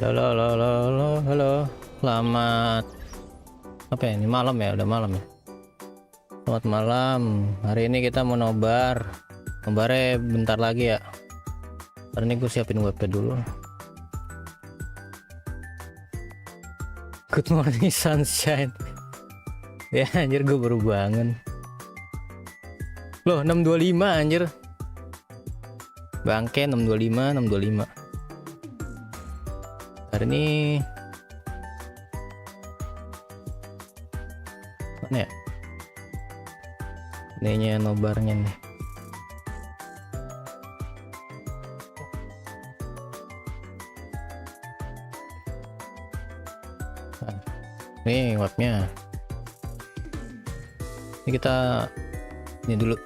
Halo, halo, halo, halo, halo. Selamat apa ya? Ini malam ya, udah malam ya. Selamat malam. Hari ini kita mau nobar. Nobarnya bentar lagi ya. Karena ini gue siapin webnya dulu. Good morning sunshine. Ya anjir, gue baru bangun. Loh 6.25 anjir. Bangke 6.25. Hari ini mana ya? Ininya nobarnya nih. Nah, nih webnya. Ini kita ini dulu.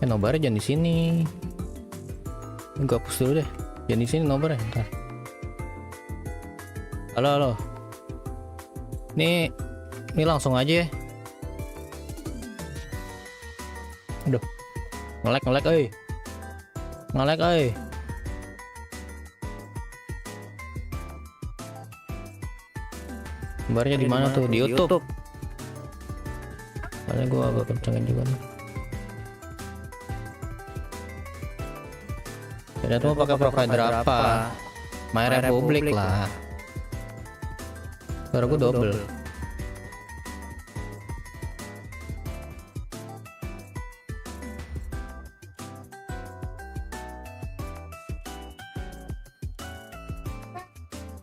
Nobarnya jangan di sini. Ini gue hapus dulu deh. Jangan di sini nobarnya. Ntar. Halo, halo. Ini langsung aja ya. Aduh. Ngelek, euy. Ngelek, euy. Nobarnya di mana tuh? Di YouTube. Soalnya gue agak kencengin juga nih. Kita tuh pakai provider apa? My Republic lah. Suara gue double.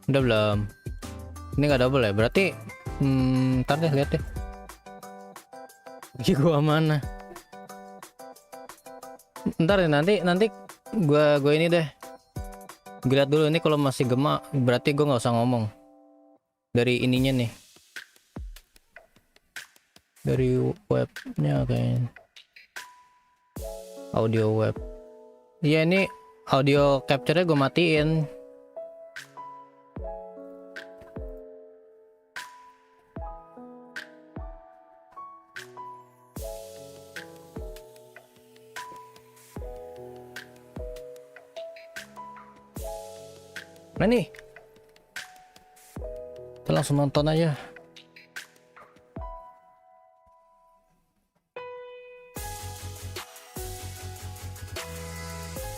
Udah belum? Ini nggak double ya? Berarti ntar deh, lihat deh. Gua mana? Ntar deh, nanti gue ini deh. Gue lihat dulu ini, kalau masih gema berarti gue nggak usah ngomong. Dari ininya nih. Dari webnya kayaknya. Audio web. Iya, ini audio capture-nya gue matiin. Nah nih, kita langsung nonton aja.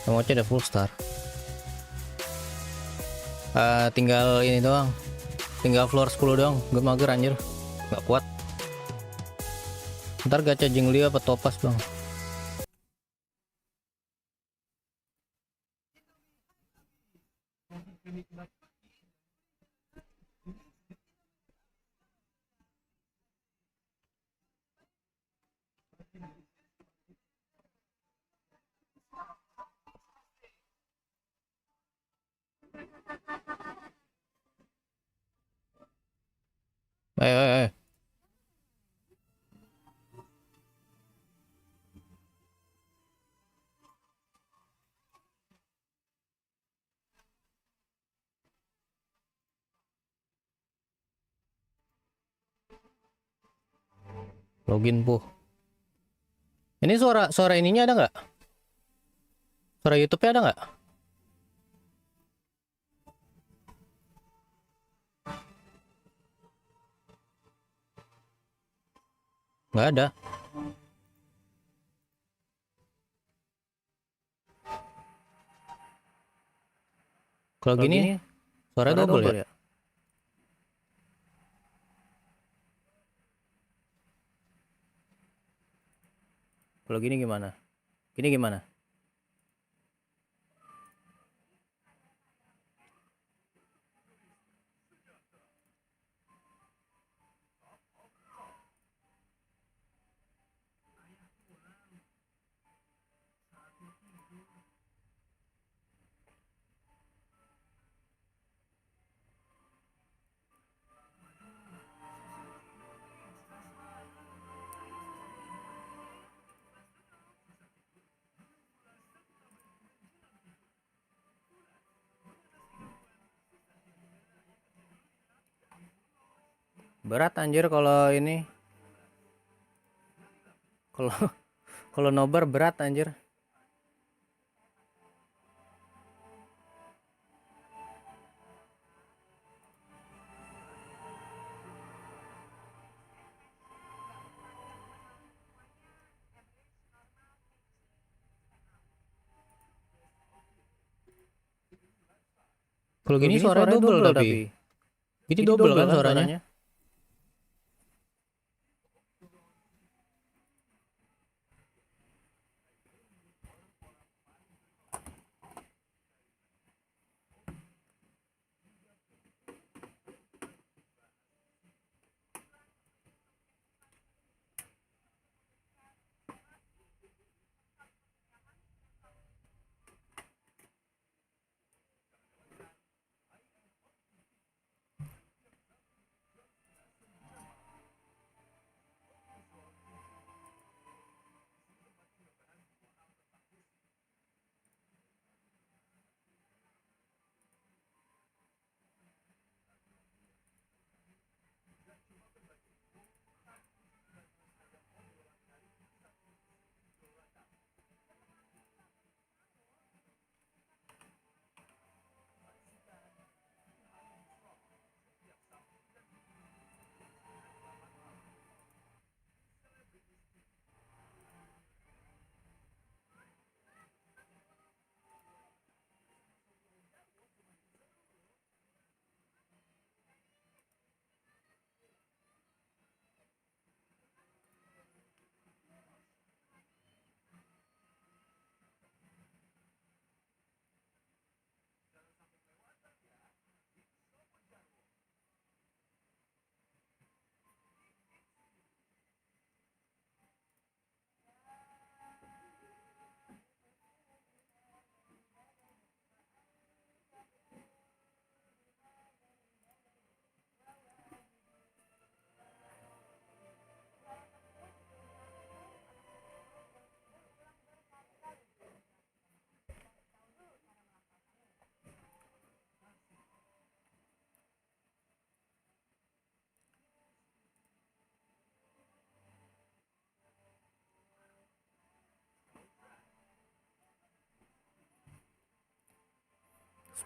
Mau ada full star. Tinggal ini doang. Tinggal floor 10 doang. Gue mager anjir, nggak kuat. Ntar gacha jengli apa topas bang. Ayo. Login puh. Ini suara ininya ada nggak? Suara YouTube-nya ada nggak? Nggak ada. Kalau gini suara double ya? Kalau gini gimana? Gini gimana? Berat anjir kalau ini. Kalau nobar berat anjir. Kalau gini suaranya double tapi. Ini double kan suaranya?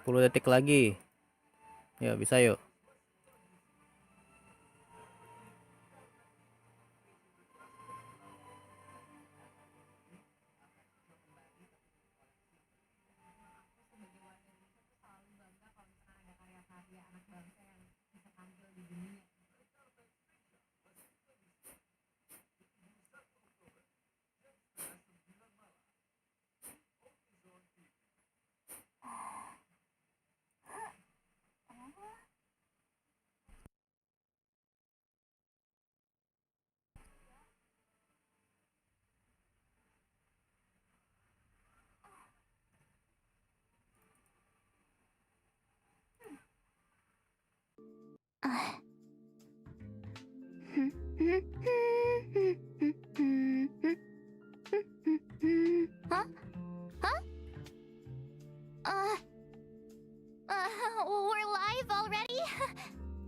Sepuluh detik lagi. Ya bisa yuk. We're live already?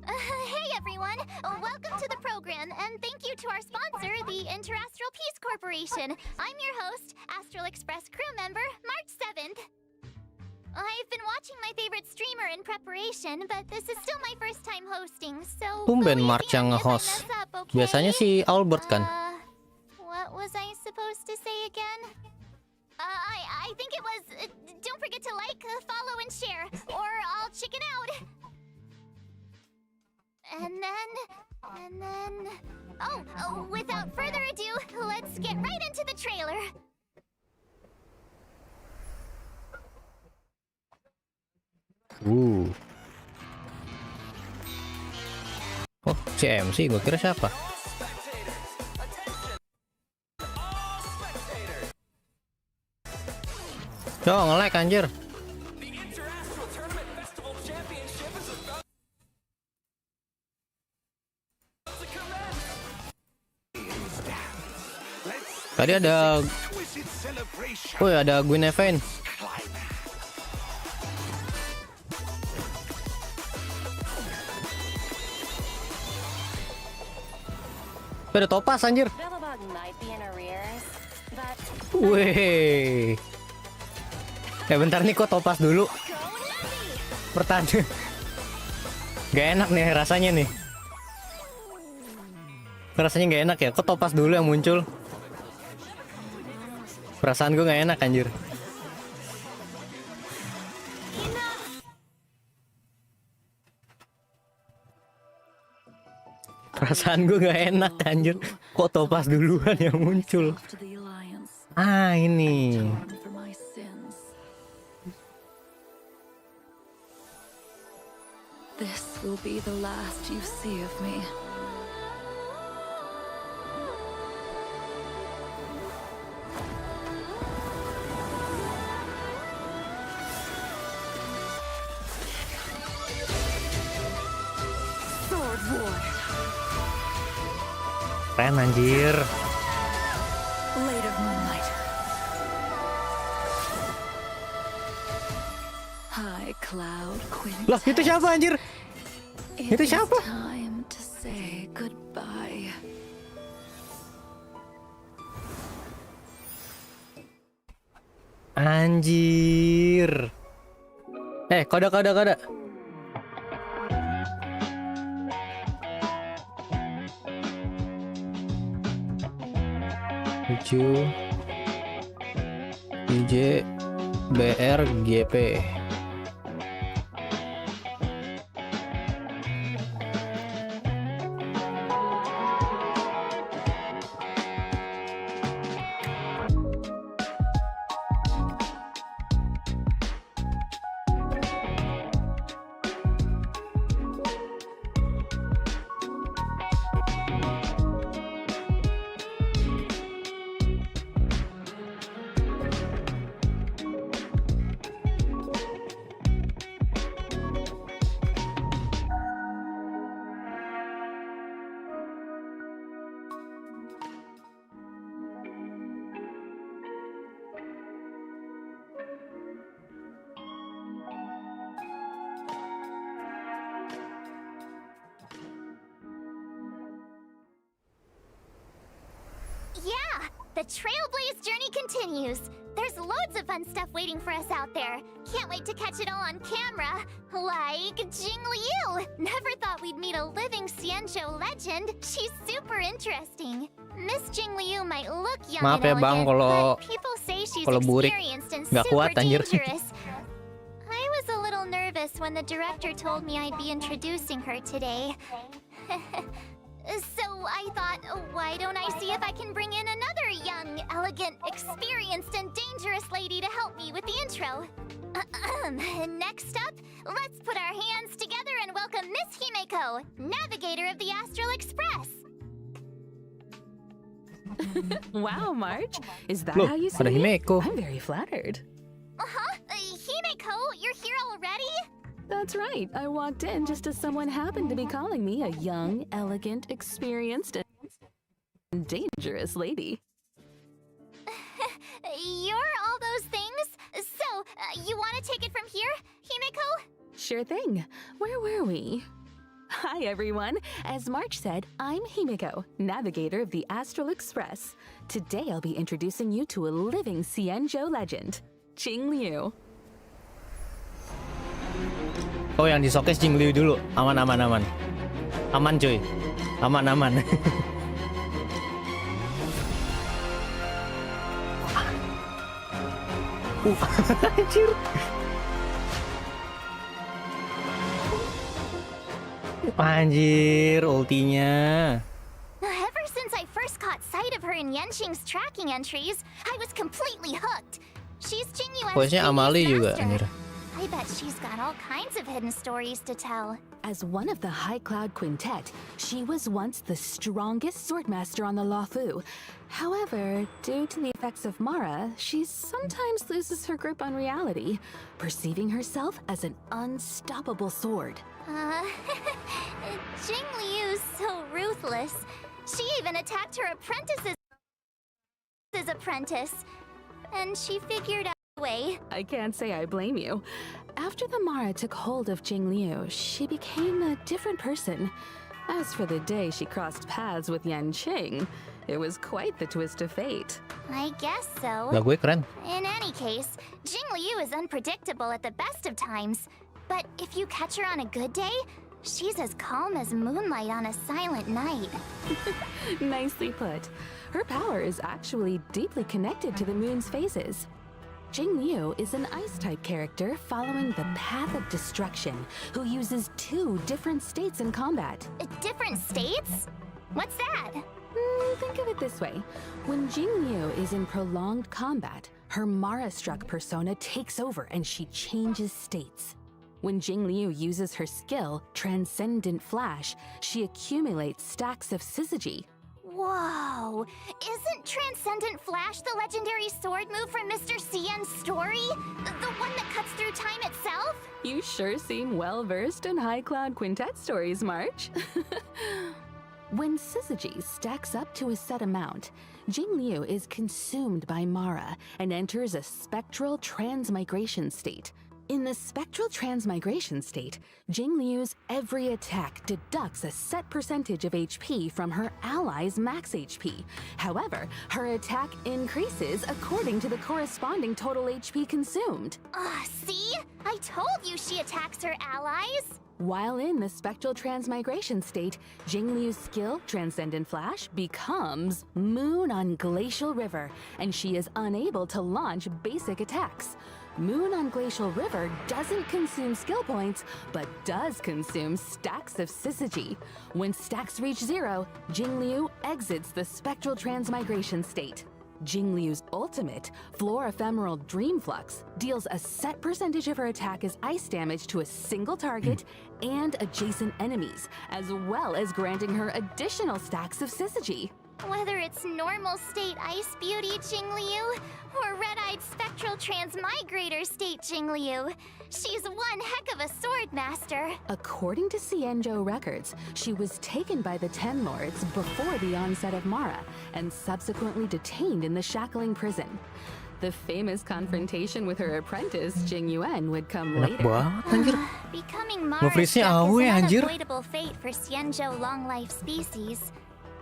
Hey everyone, welcome to the program and thank you to our sponsor, the Interastral Peace Corporation. I'm your host, Astral Express crew member, March 7th. I've been watching my favorite streamer in preparation, but this is still my first time hosting, so... Tumben March yang nge-host. Biasanya si Albert kan. What was I supposed to say again? I think it was, don't forget to like, follow, and share, or I'll chicken out. And then... Oh, without further ado, let's get right into the trailer. Oh, si MC, gue kira siapa? Yo, nge-like anjir. Tadi ada... Oh ya, ada Gwen Event. Ada topas anjir. Wih. Bentar nih, kok topas dulu. Pertanyaan. Gak enak nih rasanya nih. Rasanya gak enak ya. Kok topas dulu yang muncul? Perasaan gue gak enak anjir. Perasaan gue gak enak anjir. Kok Topaz duluan yang muncul? Ah, ini. This will be the last you see of me. Sword War. Keren anjir. Blade of Moonlight. High Cloud Quintet. Lah, itu siapa anjir? Itu siapa? Time to say goodbye. Anjir. Kode. 7 IJ BR GP. Yeah, the Trailblaze journey continues. There's loads of fun stuff waiting for us out there. Can't wait to catch it all on camera. Like Jing Liu. Never thought we'd meet a living Xianzhou legend. She's super interesting. Miss Jing Liu might look young Maaf and ya, Bang, elegant, kalau- but people say she's kalau burik experienced and nggak super kuat, anjir. dangerous. I was a little nervous when the director told me I'd be introducing her today. So I thought, why don't I see if I can bring in another young, elegant, experienced, and dangerous lady to help me with the intro. Next up, let's put our hands together and welcome Miss Himeko, navigator of the Astral Express. Wow, March. Is that Loh, how you see ada me? Himeko. I'm very flattered. Himeko, you're here already? That's right. I walked in just as someone happened to be calling me a young, elegant, experienced, and dangerous lady. You're all those things? So, you want to take it from here, Himeko? Sure thing. Where were we? Hi, everyone. As March said, I'm Himeko, navigator of the Astral Express. Today, I'll be introducing you to a living Xianzhou legend, Jing Liu. Oh, yang di showcase Jing Liu dulu. Aman. Aman cuy. Aman. Anjir. Anjir, ultinya. Ever since I first caught sight of her in Yenqing's tracking entries, I was completely hooked. She's Jingyuan's Voice-nya Amali previous juga, master. anjir. I bet she's got all kinds of hidden stories to tell. As one of the High Cloud Quintet, she was once the strongest swordmaster on the Luofu. However, due to the effects of Mara, she sometimes loses her grip on reality, perceiving herself as an unstoppable sword. Jing Liu's so ruthless. She even attacked her apprentice's apprentice. And she figured out a way. I can't say I blame you. After the Mara took hold of Jing Liu, she became a different person. As for the day she crossed paths with Yanqing, it was quite the twist of fate. I guess so. Lah gue keren. In any case, Jing Liu is unpredictable at the best of times. But if you catch her on a good day, she's as calm as moonlight on a silent night. Nicely put. Her power is actually deeply connected to the moon's phases. Jingyu is an Ice-type character following the path of destruction, who uses 2 different states in combat. Different states? What's that? Think of it this way. When Jingyu is in prolonged combat, her Mara-struck persona takes over and she changes states. When Jingyu uses her skill, Transcendent Flash, she accumulates stacks of syzygy. Whoa! Isn't Transcendent Flash the legendary sword move from Mr. Cien's story? The one that cuts through time itself? You sure seem well-versed in High Cloud Quintet stories, March. When syzygy stacks up to a set amount, Jingyu is consumed by Mara and enters a spectral transmigration state. In the spectral transmigration state, Jingliu's every attack deducts a set percentage of HP from her ally's max HP. However, her attack increases according to the corresponding total HP consumed. See? I told you she attacks her allies! While in the spectral transmigration state, Jingliu's skill, Transcendent Flash, becomes Moon on Glacial River, and she is unable to launch basic attacks. Moon on Glacial River doesn't consume skill points, but does consume stacks of syzygy. When stacks reach 0, Jingliu exits the spectral transmigration state. Jingliu's ultimate, Floor Ephemeral Dream Flux, deals a set percentage of her attack as ice damage to a single target and adjacent enemies, as well as granting her additional stacks of syzygy. Whether it's normal state Ice Beauty Jingliu or red-eyed spectral transmigrator state Jingliu, she's one heck of a sword master. According to Xianzhou records, she was taken by the Ten Lords before the onset of Mara and subsequently detained in the shackling prison. The famous confrontation with her apprentice, Jing Yuan, would come Enak later. banget anjir. Becoming Mara's Nge-freeze-nya death AOE, is an anjir. unavoidable fate for Xianzhou long-life species.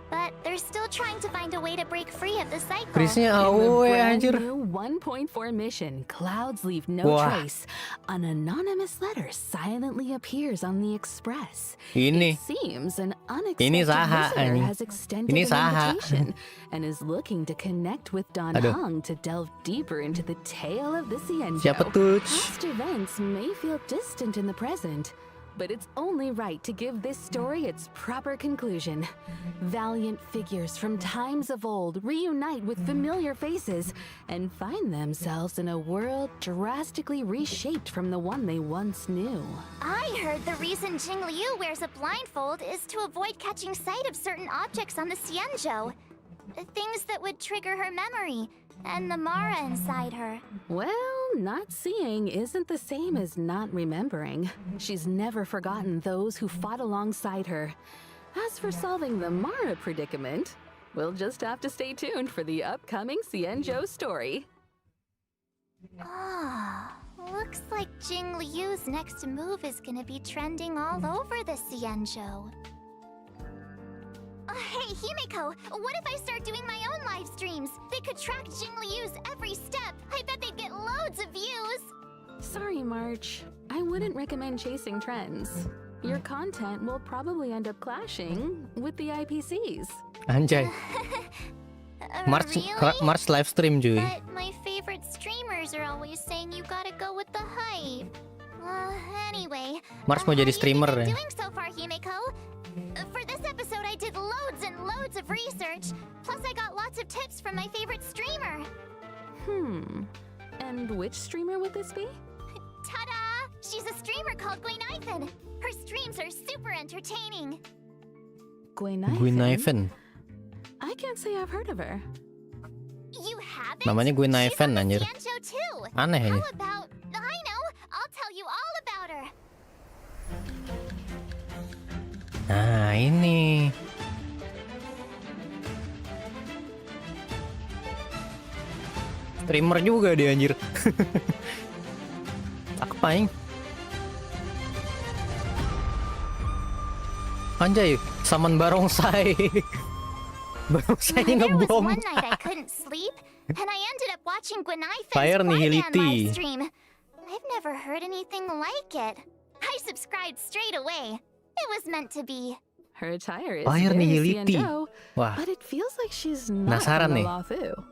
But they're still trying to find a way to break free of the cycle. Freeze-nya In the AOE brand anjir. new 1.4 mission, Clouds Leave No Wah. Trace, an anonymous letter silently appears on the Express. Ini. It seems an Ini unexpected saha, visitor anjing. has extended Ini an saha. invitation and is looking to connect with Don Aduh. Hung to delve deeper into the tale of the Xianzhou. Siapa tuh? Past events may feel distant in the present, but it's only right to give this story its proper conclusion. Valiant figures from times of old reunite with familiar faces and find themselves in a world drastically reshaped from the one they once knew. I heard the reason Jingliu wears a blindfold is to avoid catching sight of certain objects on the Xianzhou. Things that would trigger her memory and the Mara inside her. Well, not seeing isn't the same as not remembering. She's never forgotten those who fought alongside her. As for solving the Mara predicament, we'll just have to stay tuned for the upcoming Xianzhou story. Looks like Jingliu's next move is gonna be trending all over the Xianzhou. Hey, Himeko, what if I start doing my own live streams? They could track Jingliu's every step. I bet they'd get loads of views. Sorry, March. I wouldn't recommend chasing trends. Your content will probably end up clashing with the IPCs. Anjay. March Really? live stream cuy. But my favorite streamers are always saying you gotta go with the hype. Anyway, Mars mau jadi streamer how have you ya. been doing so far, Himeko? For this episode, I did loads and loads of research. Plus, I got lots of tips from my favorite streamer. And which streamer would this be? Ta-da! She's a streamer called Gwynaifen. Her streams are super entertaining. Gwynaifen. I can't say I've heard of her. You haven't? Namanya Gwynaifen, She's on the anjir. Xianzhou too. Aneh How ini. about... I know. I'll tell you all about her. Nah, ini. Streamer juga dia anjir. Cakep aing. Anjay, saman barongsai. Barongsai There was ngebom. one night I couldn't sleep, and I ended up watching Gwynaifan's Fire Flyman Nihility. live stream. I've never heard anything like it. I subscribed straight away. It was meant to be. Her attire is Fire very Nihility. Xianzhou, Wah, but it feels like she's not Penasaran from the nih. Luofu.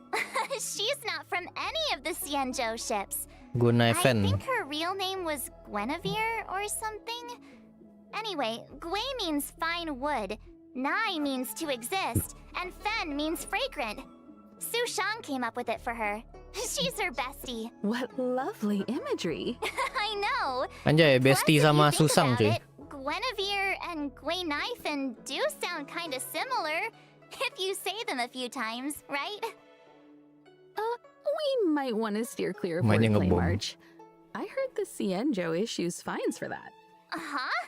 She's not from any of the Xianzhou ships. I Gunaifen. think her real name was Guinevere or something. Anyway, Gui means fine wood, Nai means to exist, and Fen means fragrant. Su Shang came up with it for her. She's her bestie. What lovely imagery. I know. Anjay, Plus, bestie if sama you think Susang about cuy. it, Guinevere and Guinaifen do sound kind of similar, if you say them a few times, right? We might want to steer clear of Mainnya wordplay, ngebom. March. I heard the Xianzhou issues fines for that. Huh?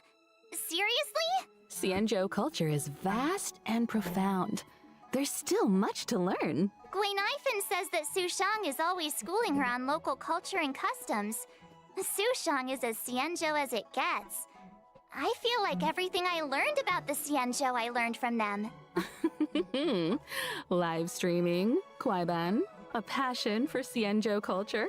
Seriously? Xianzhou culture is vast and profound. There's still much to learn. Guinaifen says that Su Shang is always schooling her on local culture and customs. Su Shang is as Xianzhou as it gets. I feel like everything I learned about the Xianzhou I learned from them. Live streaming, Kwaiban, a passion for Xianzhou culture.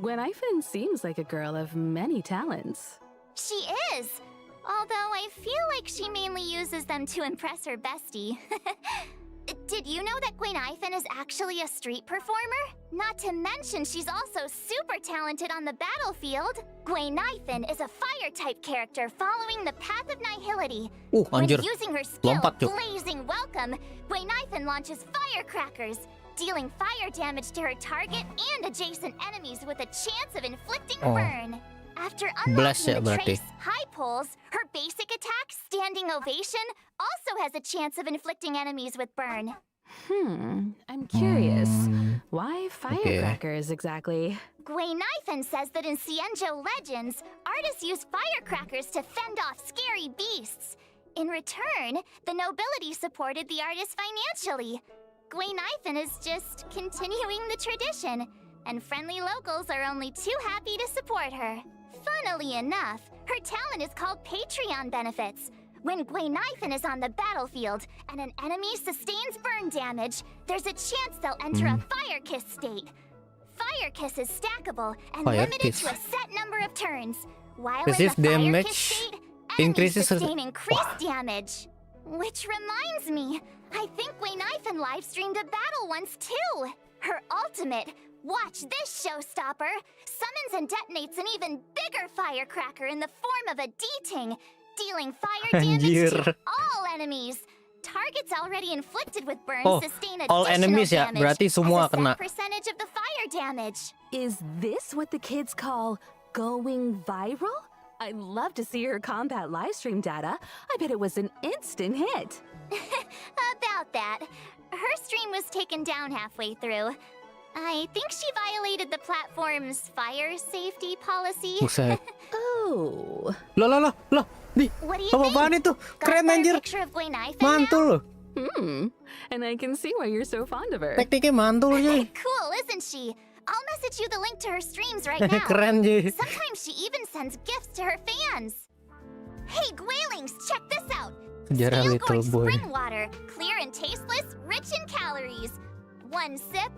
Guinaifen seems like a girl of many talents. She is! Although I feel like she mainly uses them to impress her bestie. Did you know that Guinaifen is actually a street performer? Not to mention she's also super talented on the battlefield. Guinaifen is a fire-type character following the path of nihility. When Anjir. using her skill, Lompat, Cuk. Blazing Welcome, Guinaifen launches firecrackers, dealing fire damage to her target and adjacent enemies with a chance of inflicting Oh. burn. After Blast ya unlocking the berarti. Trace High Poles, her basic attack, Standing Ovation, also has a chance of inflicting enemies with burn. I'm curious. Hmm. Why firecrackers exactly? Guinaifen says that in Xianzhou legends, artists use firecrackers to fend off scary beasts. In return, the nobility supported the artists financially. Guinaifen is just continuing the tradition, and friendly locals are only too happy to support her. Funnily enough, her talent is called Patreon benefits. When Guinaifen is on the battlefield and an enemy sustains burn damage, there's a chance they'll enter a Fire Kiss state. Fire Kiss is stackable and Fire limited Kiss. to a set number of turns. While Receive in the Fire damage Kiss state, enemies increases- sustain increased damage. Which reminds me, I think Guinaifen live-streamed a battle once too. Her ultimate, watch this showstopper, summons and detonates an even bigger firecracker in the form of a D-Ting, dealing fire damage Anjir. to all enemies. Targets already inflicted with burn Oh, sustain all additional enemies ya, damage berarti semua as a set kena. percentage of the fire damage. Is this what the kids call going viral? I'd love to see her combat livestream data. I bet it was an instant hit. About that. Her stream was taken down halfway through. I think she violated the platform's fire safety policy. Buset. Oh. Lah. Di, What do you apa-apaan think? itu? Got a Keren better anjir. picture of Guinaifen now? Mantul loh. And I can see why you're so fond of her. Tekniknya mantul cuy. Cool, isn't she? I'll message you the link to her streams right now. Keren cuy. Sometimes she even sends gifts to her fans. Hey, Gwailings, check this out. Sejarah Steel Little Gorge Boy. spring water, clear and tasteless, rich in calories. One sip,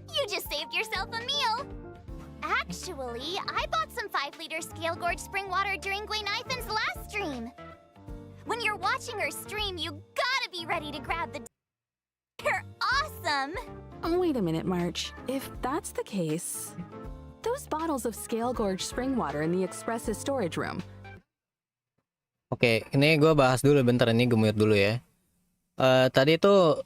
you just saved yourself a meal. Actually, I bought some 5-liter Scale Gorge spring water during Guinaifen's last stream. When you're watching her stream, you gotta be ready to grab the. They're awesome. Oh, wait a minute, March. If that's the case, those bottles of Scale Gorge spring water in the Express's storage room. Oke, ini gue bahas dulu bentar, ini gue mute dulu ya. Tadi tuh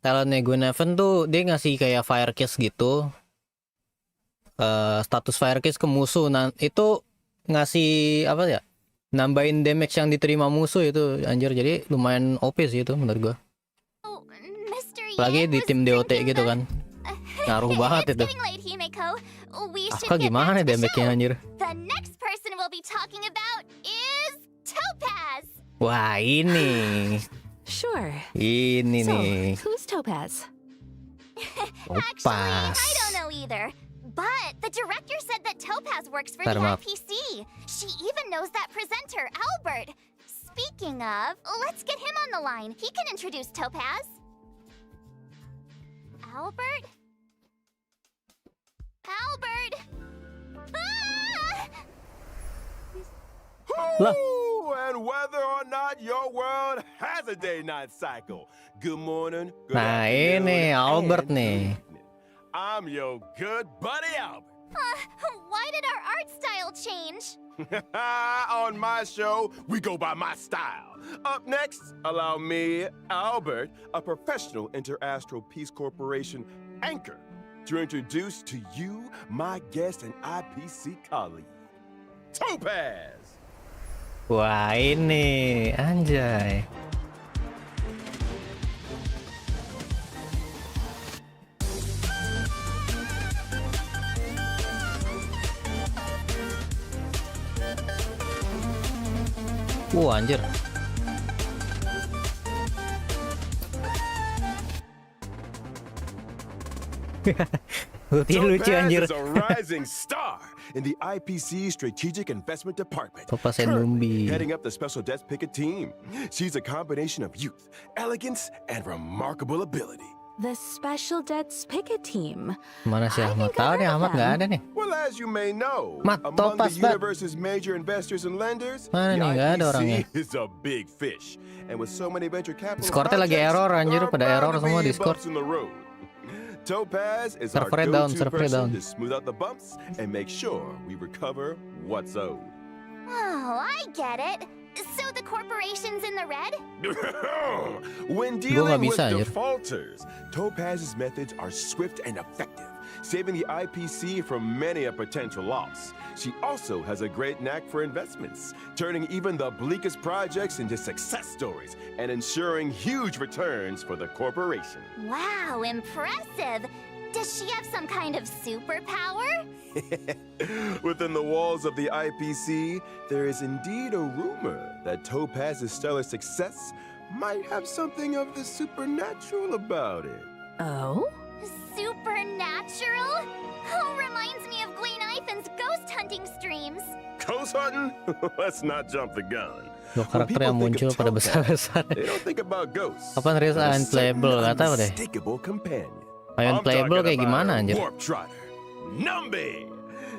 talentnya Guinaifen tuh dia ngasih kayak fire kiss gitu. Status fire kiss ke musuh. Nah, itu ngasih apa ya? Nambahin damage yang diterima musuh itu anjir, jadi lumayan OP sih itu menurut gue. Oh, Mr. Apalagi Yang di was tim DOT drinking gitu the- kan. Ngaruh banget It's itu. getting late, Himeko. We should Aka get gimana back to the damage-nya show. anjir? The next person we'll be talking about is Topaz. Wah, ini. Sure. Ini So, nih. who's Topaz? Actually, Topaz. I don't know either. But the director said that Topaz works for Ntar the maaf. IPC. She even knows that presenter, Albert. Speaking of, let's get him on the line. He can introduce Topaz. Albert? Albert! Ah! Lah. Who and whether or not your world has a day-night cycle, good morning, good Nah, afternoon, ini Albert and nih. good evening. I'm your good buddy Albert. Why did our art style change? On my show, we go by my style. Up next, allow me, Albert, a professional Interastral Peace Corporation anchor, to introduce to you my guest and IPC colleague, Topaz. Wah, ini anjay. Anjir. Lucu anjir. Topaz is a rising star in the IPC Strategic Investment Department. Topaz and currently Numbi. heading up the Special Desk Picket team. She's a combination of youth, elegance, and remarkable ability. The Special Debts Picket Team. Mana sih I Ahmad? think Tahu I've nih heard Ahmad of nggak them. ada nih. Well, as you may know, Mat, among the Topaz, Mat. universe's major investors and lenders, Mana the nih, nggak ada orangnya. IPC is a big fish. And with so many venture capital Discord-nya lagi projects, error, anjir, there are pada bound error to semua be Discord. bumps in the road. Topaz is our Servernya down, go-to servernya person down. to smooth out the bumps and make sure we recover what's owed. Oh, I get it. So the corporation's in the red? When nggak dealing with bisa, anjir. defaulters, Topaz's methods are swift and effective, saving the IPC from many a potential loss. She also has a great knack for investments, turning even the bleakest projects into success stories and ensuring huge returns for the corporation. Wow, impressive. Does she have some kind of superpower? Within the walls of the IPC, there is indeed a rumor that Topaz's stellar success might have something of the supernatural about it. Oh? Supernatural? Oh, reminds me of Gwen Ivan's ghost hunting streams. Ghost hunting? Let's not jump the gun. Loh, karakter yang muncul pada besar-besar. They don't think about ghosts. Kapan rilis but a unplayable? certain Gak tahu deh. unmistakable companion. Main I'm playable talking kayak about gimana a anjir? Warp Trotter, Numbi.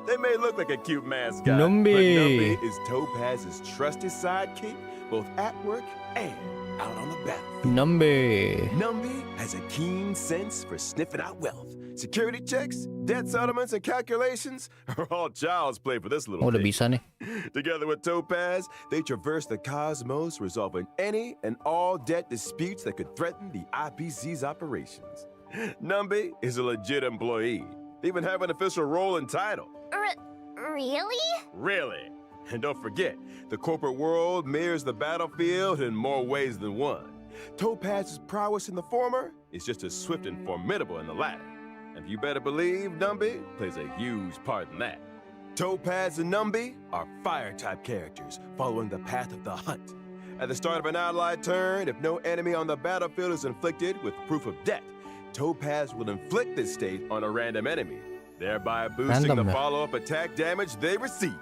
They may look like a cute mascot, Numbi. but Numbi is Topaz's trusted sidekick, both at work and out on the battlefield. Numbi. Numbi has a keen sense for sniffing out wealth. Security checks, debt settlements, and calculations are all child's play for this little Oh, udah thing. bisa nih. Together with Topaz, they traverse the cosmos, resolving any and all debt disputes that could threaten the IPC's operations. Numbi is a legit employee. They even have an official role and title. Really? Really? And don't forget, the corporate world mirrors the battlefield in more ways than one. Topaz's prowess in the former is just as swift and formidable in the latter. And you better believe Numbi plays a huge part in that. Topaz and Numbi are fire-type characters following the path of the hunt. At the start of an allied turn, if no enemy on the battlefield is inflicted with proof of debt, Topaz will inflict this state on a random enemy, thereby boosting Random the ya? follow-up attack damage they receive.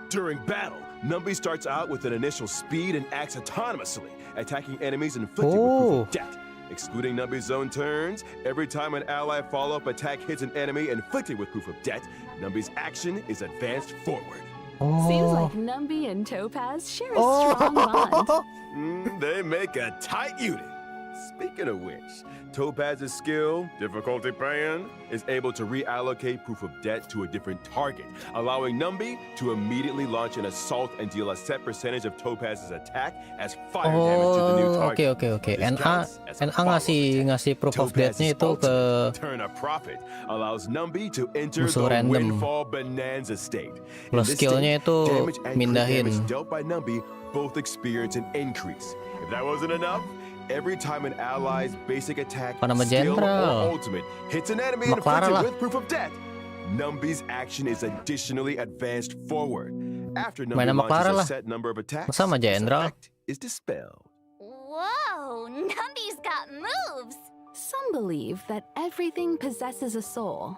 During battle, Numbi starts out with an initial speed and acts autonomously, attacking enemies inflicted with proof of debt. Excluding Numbi's own turns, every time an ally follow-up attack hits an enemy inflicted with proof of debt, Numbi's action is advanced forward. Seems Oh. like Numbi and Topaz share a strong bond. They make a tight unit. Speaking of which, Topaz's skill, difficulty pan, is able to reallocate proof of debt to a different target, allowing Numbi to immediately launch an assault and deal a set percentage of Topaz's attack as fire damage to the new Oh, target. oke. This NA counts as a NA follow-up attack. ngasih proof of death-nya Topaz's itu ke ultimate turn a profit allows Numbi to enter musuh the random. Windfall Bonanza state. Kalau In this skillnya state, itu damage and crit mindahin. damage dealt by Numbi both experience an increase. If that wasn't enough, every time an ally's basic attack, Apa nama skill, jenderal? or ultimate hits an enemy Mak Clara inflicted lah. with proof of death, Numbi's action is additionally advanced forward. After Main Numbi sama Clara launches lah. a set number of attacks, Masa sama this jenderal? effect is dispelled. Whoa, Numbi's got moves. Some believe that everything possesses a soul.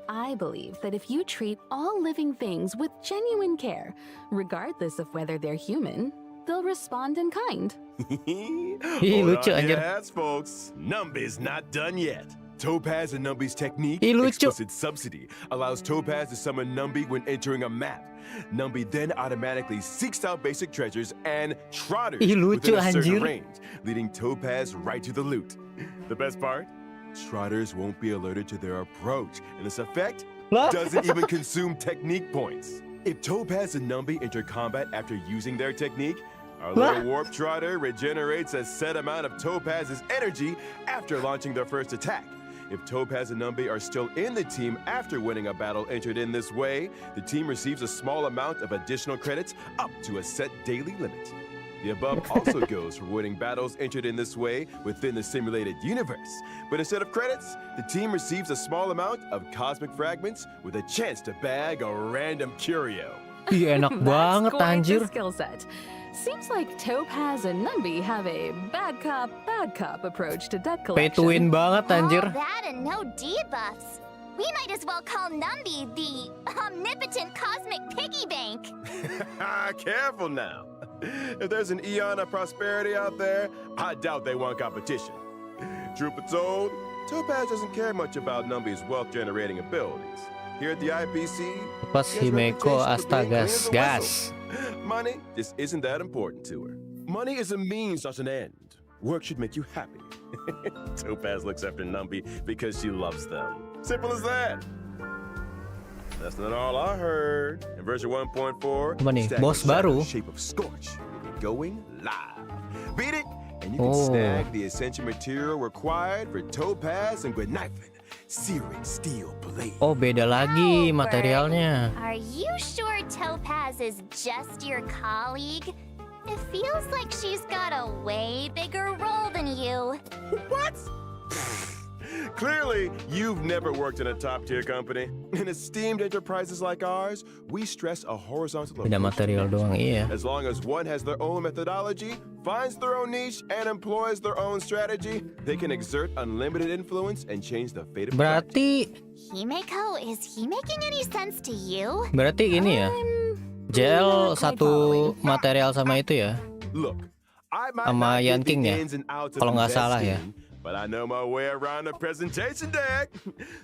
I believe that if you treat all living things with genuine care, regardless of whether they're human, they'll respond in kind. Ih, Hold lucu on to anjir. your hats, folks. Numbi's not done yet. Topaz and Numbi's technique, Ih, lucu. explicit subsidy, allows Topaz to summon Numbi when entering a map. Numbi then automatically seeks out basic treasures and trotters Ih, lucu, within a certain anjir. range, leading Topaz right to the loot. The best part? Trotters won't be alerted to their approach, and this effect Lah. doesn't even consume technique points. If Topaz and Numbi enter combat after using their technique, our Lah. little warp trotter regenerates a set amount of Topaz's energy after launching their first attack. If Topaz and Numbi are still in the team after winning a battle entered in this way, the team receives a small amount of additional credits up to a set daily limit. The above also goes for winning battles entered in this way within the simulated universe. But instead of credits, the team receives a small amount of cosmic fragments with a chance to bag a random curio. Ih, enak banget That's quite anjir. the skill set. Seems like Topaz and Numbi have a bad cop approach to debt Pay collection. to win banget anjir. All that and no debuffs. We might as well call Numbi the omnipotent cosmic piggy bank. Careful now. If there's an eon of prosperity out there, I doubt they want competition. Truth be told, Topaz doesn't care much about Numbi's wealth-generating abilities. Here at the IPC, Pas she has a Himeko reputation for being clean astagas as a gas. whistle. Money just isn't that important to her. Money is a means, not an end. Work should make you happy. Topaz looks after Numbi because she loves them. Simple as that. That's not all I heard. In version 1.4, Apa nih, stack bos a shadow baru? shape of Scorch will be going live. Beat it, and you can Oh. snag the essential material required for Topaz and Gwenifin. Searing steel blade. Oh, beda lagi Oh, materialnya. Are you sure Topaz is just your colleague? It feels like she's got a way bigger role than you. What? Clearly, you've never worked in a top-tier company. In esteemed enterprises like ours, we stress a horizontal Beda approach. material doang, iya. As long as one has their own methodology, finds their own niche, and employs their own strategy, they can exert unlimited influence and change the fate of Berarti Himeko, is he making any sense to you? berarti ini ya. JL satu material sama itu ya. Look, I might Sama not Yan get the King ya? ins and outs of Kalau nggak salah ya. investing, but I know my way around a presentation deck.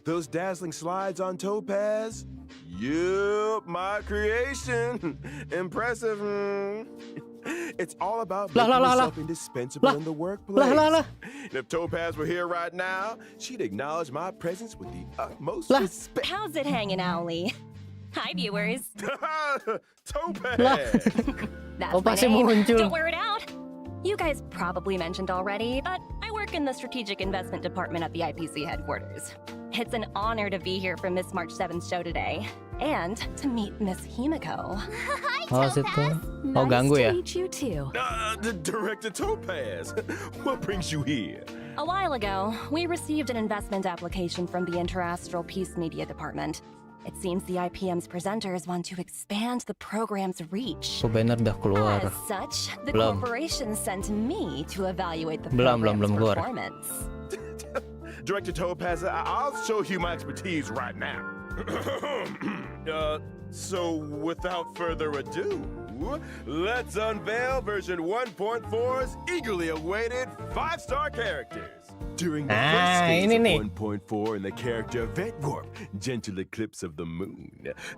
Those dazzling slides on Topaz. Yup, my creation. Impressive. It's all about Lah, making lah, lah, yourself indispensable Lah. in the workplace. Lah. And if Topaz were here right now, she'd acknowledge my presence with the utmost Lah. respect. How's it hanging, Owly? Hi, viewers. Topaz! That's Oh, my pasti name. muncul. Don't wear it out. You guys probably mentioned already, but I work in the strategic investment department at the IPC headquarters. It's an honor to be here for Miss March 7's show today, and to meet Miss Himeko. Hi, Oh, Topaz. situ. Oh, Nice ganggu to ya. meet you too. The Director Topaz, what brings you here? A while ago, we received an investment application from the Interastral Peace Media Department. It seems the IPM's presenters want to expand the program's reach. Oh, banner dah keluar. As such, the Belum. corporation sent me to evaluate the Belum program's keluar. performance. Director Topaz, I'll show you my expertise right now. So without further ado, let's unveil version 1.4's eagerly awaited 5-star characters. During the first phase ini of nih. 1.4 in the character Event Warp, Gentle Eclipse of the Moon,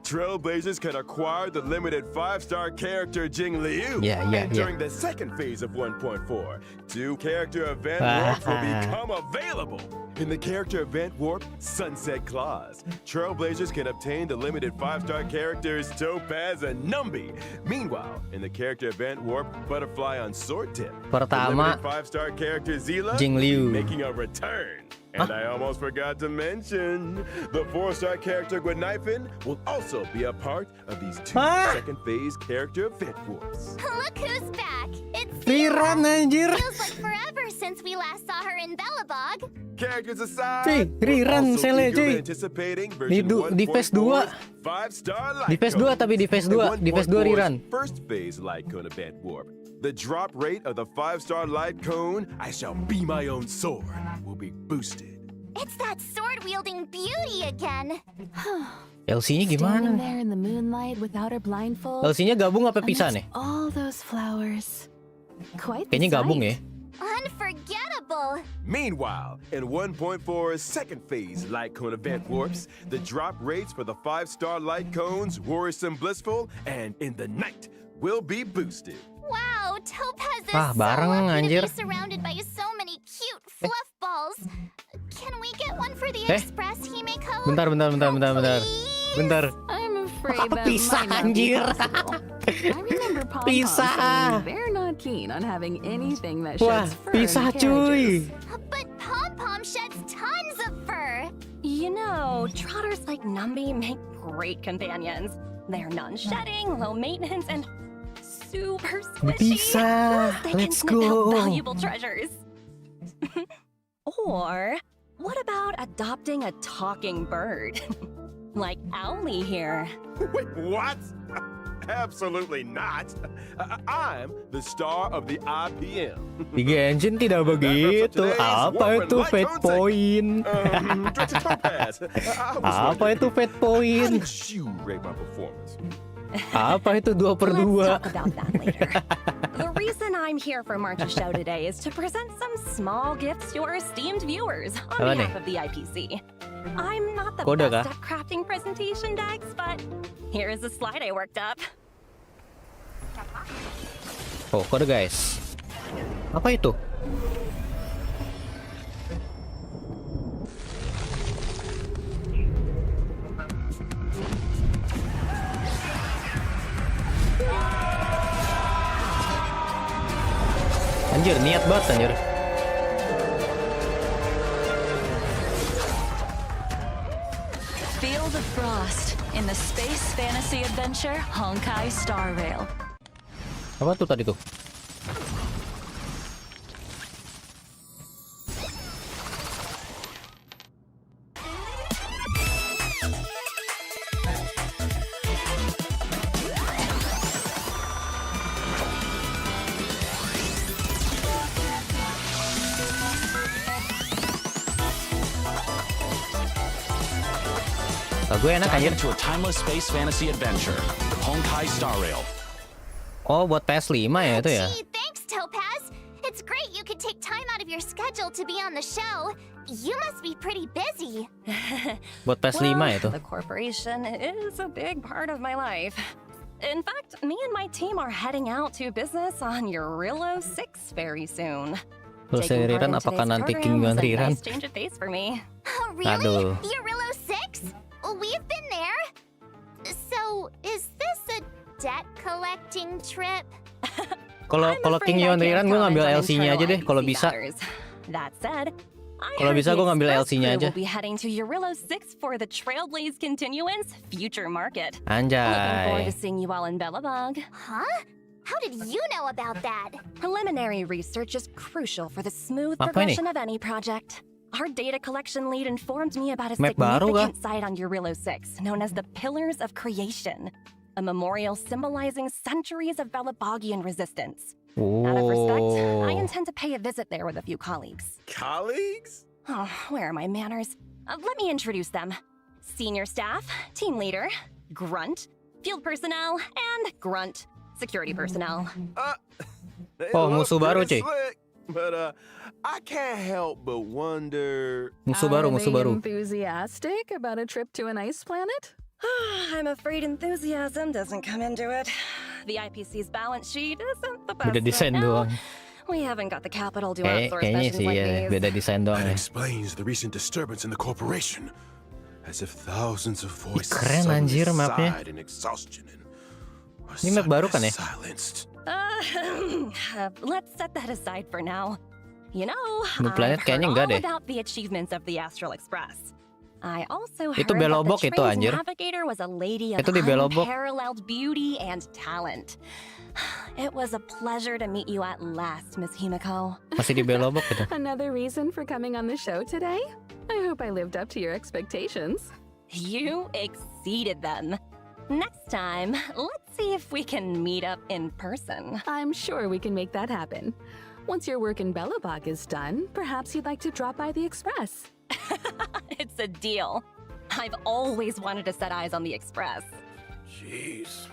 Trailblazers can acquire the limited 5-star character Jing Liu. Yeah. And during the second phase of 1.4, 2 character Event Warps will become available. In the character Event Warp, Sunset Claws, Trailblazers can obtain the limited 5-star characters Topaz and Numbi. Meanwhile, in the character Event Warp, Butterfly on Sword Tip, Pertama, the limited 5-star character Zila Jing Liu. will be making a return. And I almost forgot to mention, the 4-star character Gwenifin will also be a part of these 2 Ah. second phase character Event Warps. Look who's back. It's Riran anjir. Feels like forever since we last saw her in Bellabog. Characters aside, Cuy, Riran we're also Sele, eagerly cuy. anticipating Di version di phase 2. 5-star light Di phase 2 codes. tapi di phase 2, And di phase 2 1.4's Riran. First phase light cone event warp. The drop rate of the 5-star light cone, I shall be my own sword, will be boosted. It's that sword-wielding beauty again. LC-nya gimana Standing nih? there in the moonlight without her blindfold. LC-nya gabung apa pisah amidst nih? All those flowers. Quite the Kayaknya gabung ya. sight. Unforgettable. incredible! Meanwhile, in 1.4's second phase light cone event warps, the drop rates for the 5-star light cones, worrisome blissful, and in the night will be boosted. Wow, Topaz is Wah, so bareng, lucky to anjir. be surrounded by so many cute fluff balls. Can we get one for the Eh? Express, Himeko? Bentar. Please? Bentar. I'm afraid that Pisah, might not be anjir. possible. I remember Pom Pom Pisah. saying they're not keen on having anything that Wah, sheds fur pisah in carriages. cuy. But Pom Pom sheds tons of fur. You know, trotters like Numby make great companions. They're non-shedding, low maintenance, and super squishy. Bisa, Plus, they can let's sniff out go. valuable treasures. Or what about adopting a talking bird? Like Owlie here. Wait, what? Absolutely not. I'm the star of the IPM. Di Genshin tidak begitu. Apa itu fate point? Director Topaz, I was Apa wondering, itu fate how point? did you rate my performance? Apa itu 2/2? Let's talk about that later. The reason I'm here for March's show today is to present some small gifts to your esteemed viewers on Apa nih? behalf of the IPC. I'm not the Kode best kah? at crafting presentation decks, but here is a slide I worked up. Oh, kode guys. Apa itu? Anjir, niat banget anjir. Feel the frost in the space fantasy adventure honkaistarrail. Apa tuh tadi tuh? Gue enak Dive anjir. into a timeless space fantasy adventure, honkaistarrail. Oh, buat PS5 ya itu ya? Gee, thanks, Topaz. It's great you could take time out of your schedule to be on the show. You must be pretty busy. Buat PS5 ya itu. The corporation is a big part of my life. In fact, me and my team are heading out to business on Eurillo 6 very soon. Terus Taking part Riran, in apakah today's nanti program King was a Riran? nice change of pace for me. Oh, really? Aduh. Eurillo 6? We've been there. So, is this a debt collecting trip? Kalau I'm King afraid I Yon can't Riran gue ngambil comment on LC-nya aja internal deh kalau IPC bisa. matters. That said, I Kalau heard bisa the gue ngambil Express LC-nya crew aja. will be heading to Eurillo 6 for the Trailblaze Continuance Future Market. Looking Anjay. forward to seeing you all in Bellabog. Huh? How did you know about that? Preliminary research is crucial for the smooth Apa ini? progression of any project. Our data collection lead informed me about a Map baru kah? significant site on Eurillo 6 known as the Pillars of Creation, a memorial symbolizing centuries of Bellabogian resistance. Out of respect, I Oh. intend to pay a visit there with a few colleagues. Colleagues? Oh, where are my manners? Let me introduce them. Senior staff, team leader, grunt, field personnel, and grunt, security personnel. They Oh, look musuh baru, pretty cuy. slick, but I can't help but wonder. Musuh baru, Are musuh they baru. enthusiastic about a trip to an ice planet? I'm afraid enthusiasm doesn't come into it. The IPC's balance sheet isn't the best Beda desain right now. doang. We haven't got the capital to outsource Kayaknya missions sih like ya, these. beda desain doang That ya. explains the recent disturbance in the corporation. As if thousands of voices keren, suddenly anjir, mapnya. sighed in exhaustion and were Ini map baru kan ya? silenced. Let's set that aside for now. You know, New Planet I've heard kayaknya enggak all deh. about the achievements of the Astral Express. I also heard Itu that Belobog the itu, train's anjir. navigator was a lady of Itu di Belobog. unparalleled beauty and talent. It was a pleasure to meet you at last, Miss Himeko. Masih di Belobok gitu. Another reason for coming on the show today? I hope I lived up to your expectations. You exceeded them. Next time, let's see if we can meet up in person. I'm sure we can make that happen. Once your work in Bellabog is done, perhaps you'd like to drop by the Express. It's a deal. I've always wanted to set eyes on the Express. Jeez.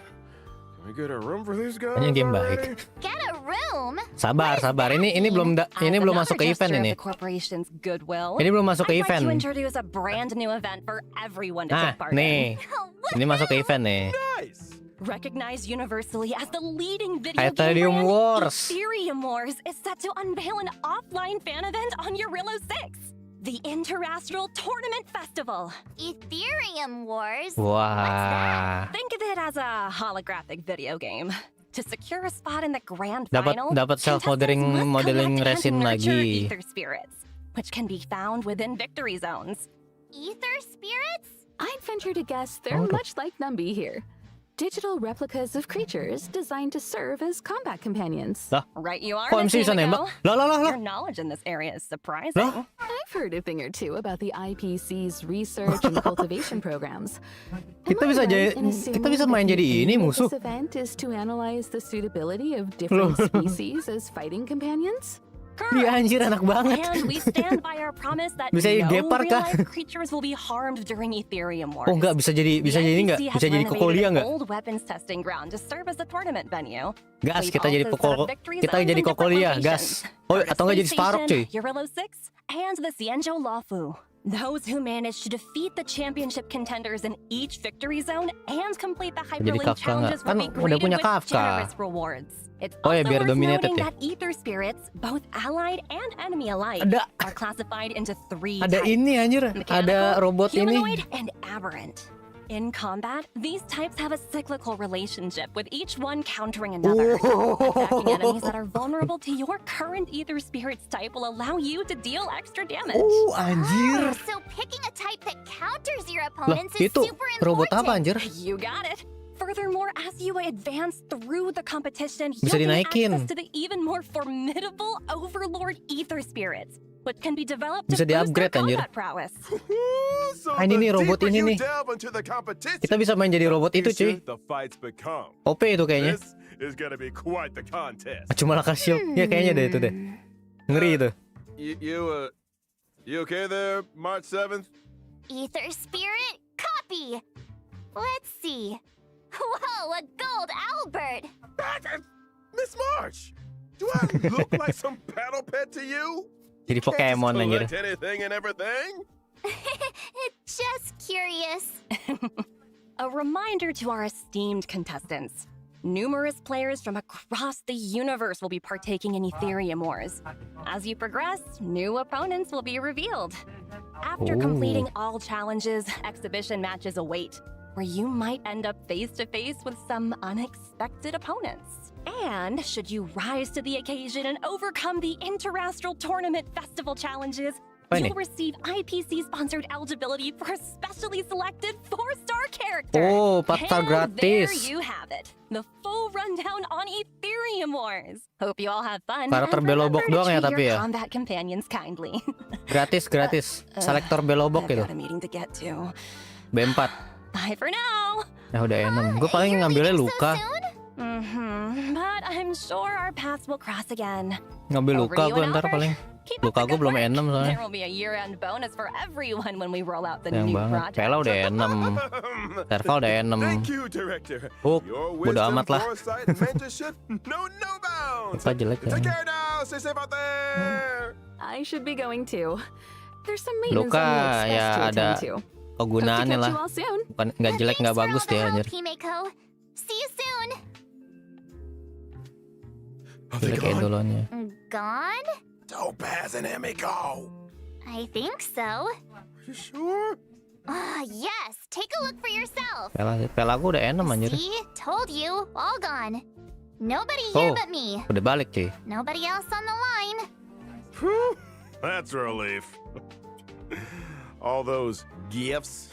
Can we get a room for these guys? Kayaknya game already? baik. Get a room? Sabar, What does sabar. that Ini belum mean? ini As belum another masuk ke event gesture of ini. the corporation's goodwill, Ini belum masuk ke I'd like event. to introduce a brand new event for everyone to Nah, take part nih. in. Ini masuk ke event nih. Nice! Recognized universally as the leading video Ethereum game brand, Wars. Ethereum Wars is set to unveil an offline fan event on AriesZx, the Interastral Tournament Festival. Ethereum Wars? Wah. Think of it as a holographic video game. To secure a spot in the grand Dapat final, self-modeling contestants must modeling collect resin and nurture lagi. ether spirits, which can be found within victory zones. Ether spirits? I'd venture to guess they're Oh. much like Numby here. Digital replicas of creatures designed to serve as combat companions. Lah, Right you are, kok Miss MC bisa Mimiko. nembak? Lah. Your knowledge in this area is surprising. Lah? I've heard a thing or two about the IPC's research and cultivation programs. Kita Am I bisa right jadi- in kita assuming bisa that main the jadi ini aim of musuh? This event is to analyze the suitability of different species as fighting companions. Iya anjir anak banget. And we stand by our promise that Bisa jadi no gepar kah? real-life creatures will be harmed during Ethereum Wars. Oh enggak bisa jadi The enggak? IPC has Bisa jadi renovated kokolia an enggak? old weapons testing ground to serve as a tournament venue. Gas, We've kita jadi also set up pokok victory kita zones jadi in different kokolia, locations. gas. Oh, atau enggak jadi Space Sparrow, cuy. Station, AriesZx, and the Xianzhou Luofu. Those who manage to defeat the championship contenders in each victory zone and complete the Jadi hyperlink Kafka challenges nggak? will Kan be udah greeted punya with Kafka. generous rewards. It's Oh ya, also biar worth dominated noting ya. that ether spirits, both allied and enemy alike, Ada- are classified into three Ada types. ini anjir, ada Mechanical, robot humanoid, ini. and aberrant. In combat, these types have a cyclical relationship, with each one countering another. Attacking enemies that are vulnerable to your current ether spirit's type will allow you to deal extra damage. Oh anjir. Oh, so picking a type that counters your Lah, opponents is itu super robot important. apa anjir? You got it. Furthermore, as you advance through the competition, Bisa you'll gain dinaikin. access to the even more formidable Overlord ether spirits, which can be developed Bisa to boost their di-upgrade, anjir. combat prowess. So Ah, ini the nih, robot deeper ini you nih. delve into the competition, Kita bisa main jadi robot the itu cuy. fiercer the fights become. OP itu kayaknya. This is gonna be quite the contest. Cuma lah shield. Ya kayaknya deh itu deh. Ngeri itu. You okay there, March 7th? Ether spirit, copy. Let's see. Whoa, a gold Albert. Miss March, do I look like some battle pet to you? Jadi Can't just Pokemon anjir. collect anything and everything? Just curious. A reminder to our esteemed contestants. Numerous players from across the universe will be partaking in Ethereum Wars. As you progress, new opponents will be revealed. After Ooh. completing all challenges, exhibition matches await, where you might end up face-to-face with some unexpected opponents. And should you rise to the occasion and overcome the Interastral Tournament Festival challenges, Apa ini? you'll receive IPC-sponsored eligibility for a specially selected 4-star character. Oh, 4 star And there gratis. you have it, the full rundown on Ethereum Wars. Hope you all have fun. Karakter and belobok remember to doang ya treat tapi your ya. combat companions kindly. Gratis. Selektor belobok I've gitu. got a meeting to get to. B4. Bye for now. Ya udah enem. Gue paling You're ngambilnya leaving luka. So soon? But I'm sure our paths will cross again. Ngambil Over luka to you, gue an ntar offer. paling. Keep up Luka the gue good belum work. enem There soalnya. will be a year-end bonus for everyone when we roll out the Sayang new banget. project. Pela udah enem. Serval udah enem. Thank you, Director. Oh, Your bodo wisdom, amat lah. foresight, and mentorship know no bounds. Apa jelek ya? Take care now. Stay safe out there. I should be going too. There's some maintenance Luka, on the express ya to ada attend to. Hope to kegunaannya catch lah. you all soon. Bukan nggak jelek nggak Thanks for bagus all the dia help, anjir. Himeko. See you soon. Jelek kayak duluannya. Gone? Topaz and Emiko. I think so. You sure? Ah, yes. Take a look for yourself. Pela gue udah enem anjir. See? Told you. All gone. Nobody here Oh. but me. Udah balik cuy. Nobody else on the line. Whew, that's a relief. All those gifts.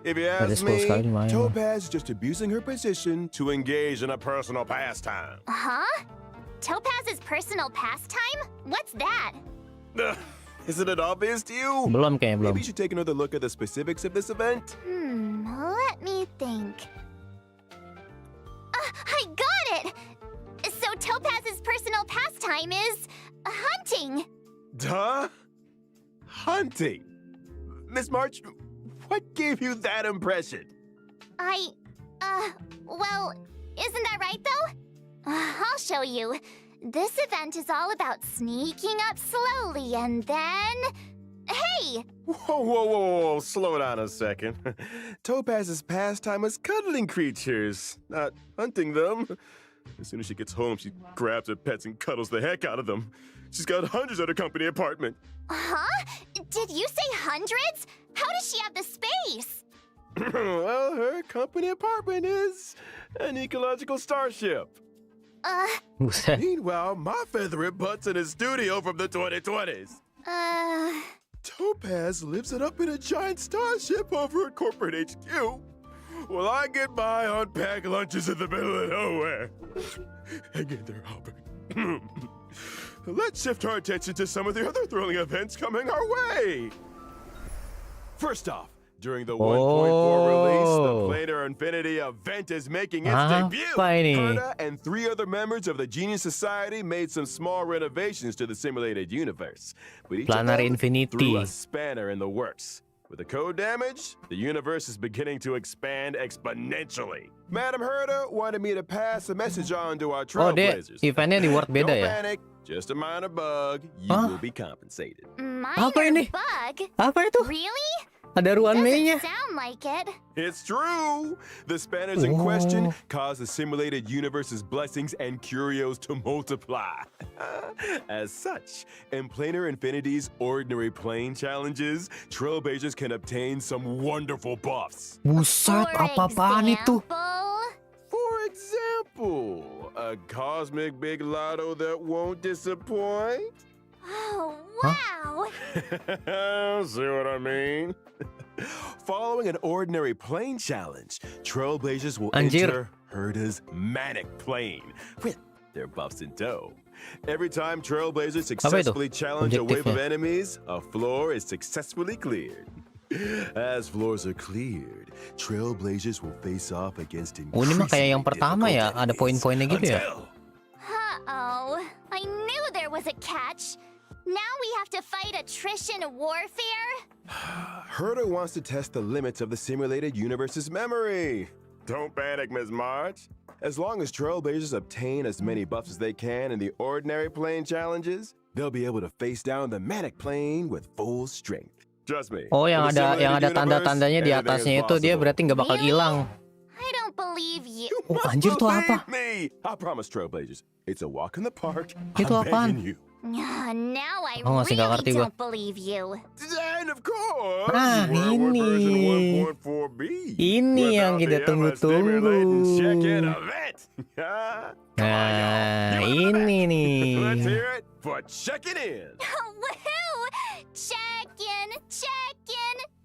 If you Ada ask 10 sekali me, lumayan lah. Topaz is just abusing her position to engage in a personal pastime. Huh? Topaz's personal pastime? What's that? Isn't it obvious to you? Belum kayaknya belum. Maybe you should take another look at the specifics of this event. Let me think. I got it! So Topaz's personal pastime is hunting. Duh? Hunting? Miss March, what gave you that impression? Well, isn't that right though? I'll show you. This event is all about sneaking up slowly and then... Hey! Whoa, slow down a second. Topaz's pastime is cuddling creatures, not hunting them. As soon as she gets home, she grabs her pets and cuddles the heck out of them. She's got hundreds at her company apartment. Huh? Did you say hundreds? How does she have the space? Well, her company apartment is an ecological starship. Buset. Meanwhile, my feathered butt's in his studio from the 2020s. Topaz lives it up in a giant starship over at corporate HQ. Well, I get by on packed lunches in the middle of nowhere. Hang in there, Albert. Let's shift our attention to some of the other thrilling events coming our way. First off, during the 1.4 release, the Planar Infinity event is making its debut. Herda and 3 other members of the Genius Society made some small renovations to the simulated universe. But each Planar of them Infinity. threw a spanner in the works. With the code damage, the universe is beginning to expand exponentially. Madam Herda wanted me to pass a message on to our Oh, dia trailblazers. eventnya di word beda Don't ya? panic, just a minor bug. You Hah? will be compensated. Apa Minor ini? bug? Apa itu? Really? Ada ruan Doesn't meinya. sound like it. It's true! The spanners in question cause the simulated universe's blessings and curios to multiply. As such, in Planar Infinity's Ordinary Plane challenges, trailblazers can obtain some wonderful buffs. Buset, For apa-apaan itu? example... For example, a cosmic big lotto that won't disappoint. Oh, wow! See what I mean? Following an ordinary plane challenge, trailblazers will Anjir. enter Herda's manic plane with their buffs in tow. Every time trailblazers successfully challenge a wave of Objektifnya. enemies, a floor is successfully cleared. As floors are cleared, trailblazers will face off against Oh, ini mah kayak yang pertama ya, ada poin-poinnya gitu ya? Uh-oh. I knew there was a catch. Now we have to fight attrition warfare? Herda wants to test the limits of the simulated universe's memory. Don't panic, Ms. March. As long as trailblazers obtain as many buffs as they can in the ordinary plane challenges, they'll be able to face down the manic plane with full strength. Trust me. Oh, yang in the ada simulated tanda-tandanya di universe, atasnya anything itu is dia possible. berarti nggak bakal Really? hilang. I don't believe you. Oh, anjir tuh apa? Believe me, I promise, trailblazers. It's a walk in the park. Itu I'm apaan? begging you. Now I Oh, masih nggak really ngerti gua. don't believe you. And of course, Ah, we're version ini. 1.4b. Ini yang Without kita the tunggu-tunggu. ever-stimulating check-in event. Nah, ini nih. Let's hear it for checking in. Woohoo! Check in.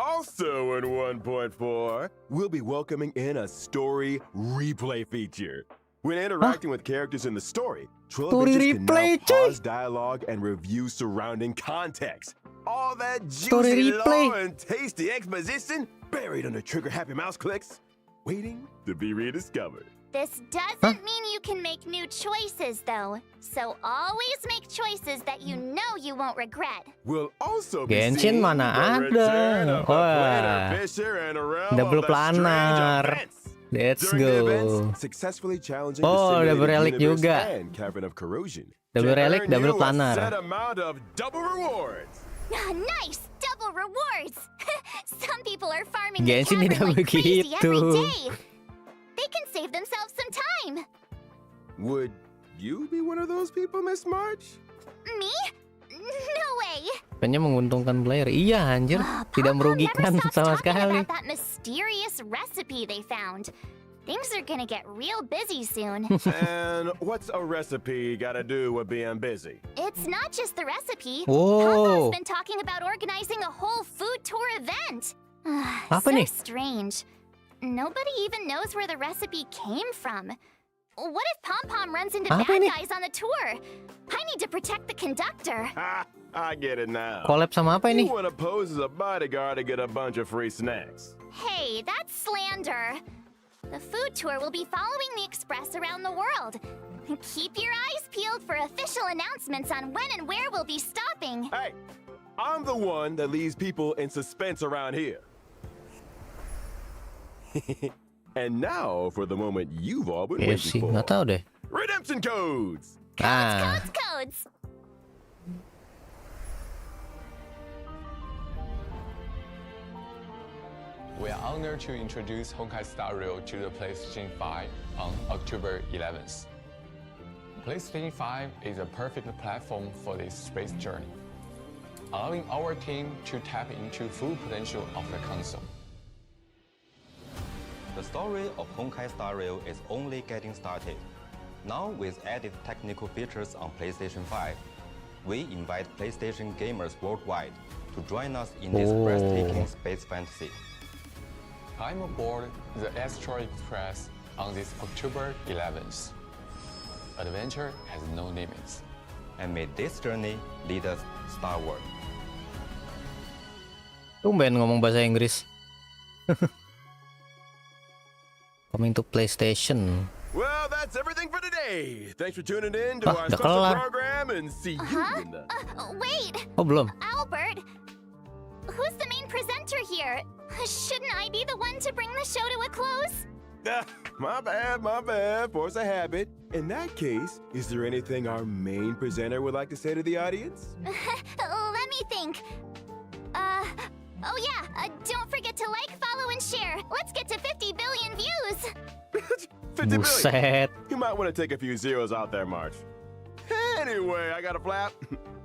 Also in 1.4, we'll be welcoming in a story replay feature. When interacting with characters in the story, trailblazers can now replay, cuy. pause dialogue and review surrounding context. All that Story juicy replay. lore and tasty exposition buried under trigger-happy mouse clicks, waiting to be rediscovered. This doesn't mean you can make new choices, though. So always make choices that you know you won't regret. We'll also be Genshin seeing mana the ada. return of a Wah. planar fisher and a realm Double of the strange planar. events. Let's During the go. events, successfully challenging the Oh, simulated double relic universe juga. and Cavern of Corrosion. Double can relic, earn double you planar. A set amount of double rewards. Nice! Double rewards! Some people are farming Genshin the tidak cavern like crazy begitu. every day. They can save themselves some time. Would you be one of those people, Miss March? Me? No way. Kayaknya menguntungkan player. Iya, anjir. Tidak Papa merugikan never stops sama talking sekali. about that mysterious recipe they found. Things are gonna get real busy soon. And what's a recipe gotta do with being busy? It's not just the recipe. Whoa. Papa's been talking about organizing a whole food tour event. Apa So nih? strange. Nobody even knows where the recipe came from. What if Pom Pom runs into Apa bad nih? guys on the tour? I need to protect the conductor. Ha! I get it now. Collab sama apa You ini? want to pose as a bodyguard to get a bunch of free snacks. Hey, that's slander. The food tour will be following the express around the world. Keep your eyes peeled for official announcements on when and where we'll be stopping. Hey, I'm the one that leaves people in suspense around here. And now for the moment you've all been Iya waiting sih, for. nggak tahu deh. Redemption codes! Ah, Codes. We are honored to introduce honkaistarrail to the PlayStation 5 on October 11th. PlayStation 5 is a perfect platform for this space journey, allowing our team to tap into full potential of the console. The story of honkaistarrail is only getting started. Now with added technical features on PlayStation 5, we invite PlayStation gamers worldwide to join us in this breathtaking space fantasy. Climb aboard the Astral Express on this October 11th. Adventure has no limits. And may this journey lead us starward. tumben ngomong bahasa Inggris. Coming to PlayStation. Well, that's everything for today. Thanks for tuning in to Ah, our udah special kelar. program and see you in the... Wait, Oh, belum. Albert. Who's the main presenter here? Shouldn't I be the one to bring the show to a close? My bad. Force a habit. In that case, is there anything our main presenter would like to say to the audience? Let me think. Oh yeah, don't forget to like, follow, and share. Let's get to 50 billion views. 50 billion. Buset. You might want to take a few zeros out there, March. Anyway, I got a flap.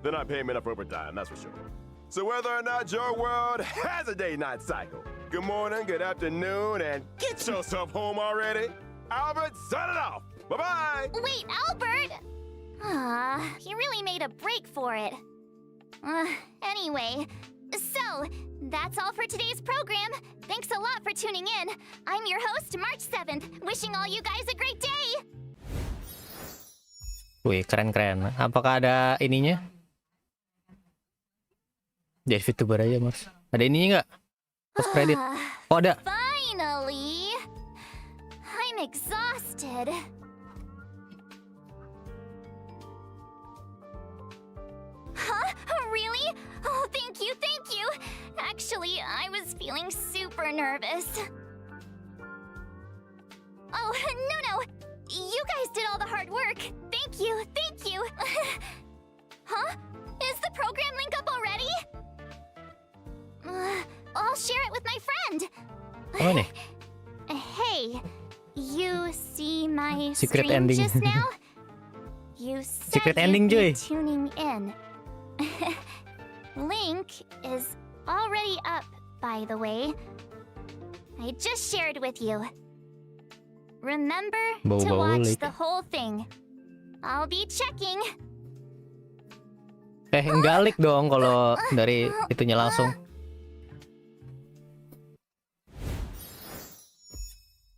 They're not paying me enough overtime, that's for sure. So whether or not your world has a day-night cycle, good morning, good afternoon, and get yourself home already. Albert, sign it off. Bye-bye. Wait, Albert! He really made a break for it. Anyway, so that's all for today's program. Thanks a lot for tuning in. I'm your host, March 7th, wishing all you guys a great day. Wih, keren-keren. Apakah ada ininya? Jadi VTuber aja, Mas. Ada ininya nggak? Post credit. Oh, ada. Finally! I'm exhausted. Huh? Really? Oh, thank you. Actually, I was feeling super nervous. Oh, no. You guys did all the hard work. Thank you. Huh? Is the program link up already? I'll share it with my friend. Oh, nih. Hey, you see my Secret screen ending. just now? You said Secret you'd ending, be Joy. tuning in. Link is already up, by the way. I just shared with you. Remember to Bau-bau watch link. the whole thing. I'll be checking. Enggak lik dong kalau dari itunya langsung.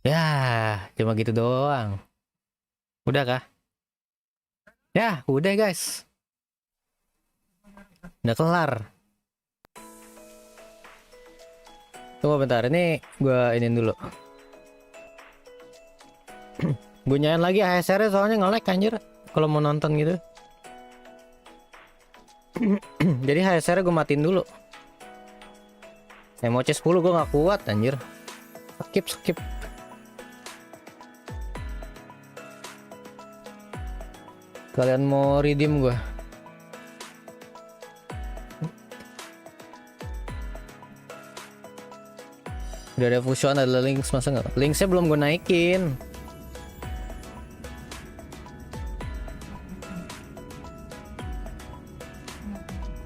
Ya, cuma gitu doang. Udah kah? Ya, udah guys. Udah kelar. Tunggu bentar, ini gua inin dulu. Gue nyalain lagi ASR soalnya nge-lag anjir kalau mau nonton gitu. Jadi HSR gue matiin dulu. Emoji 10 gue gak kuat anjir. Skip. Kalian mau redeem gue? Udah ada fusion, ada links, masa nggak? Linksnya belum gue naikin.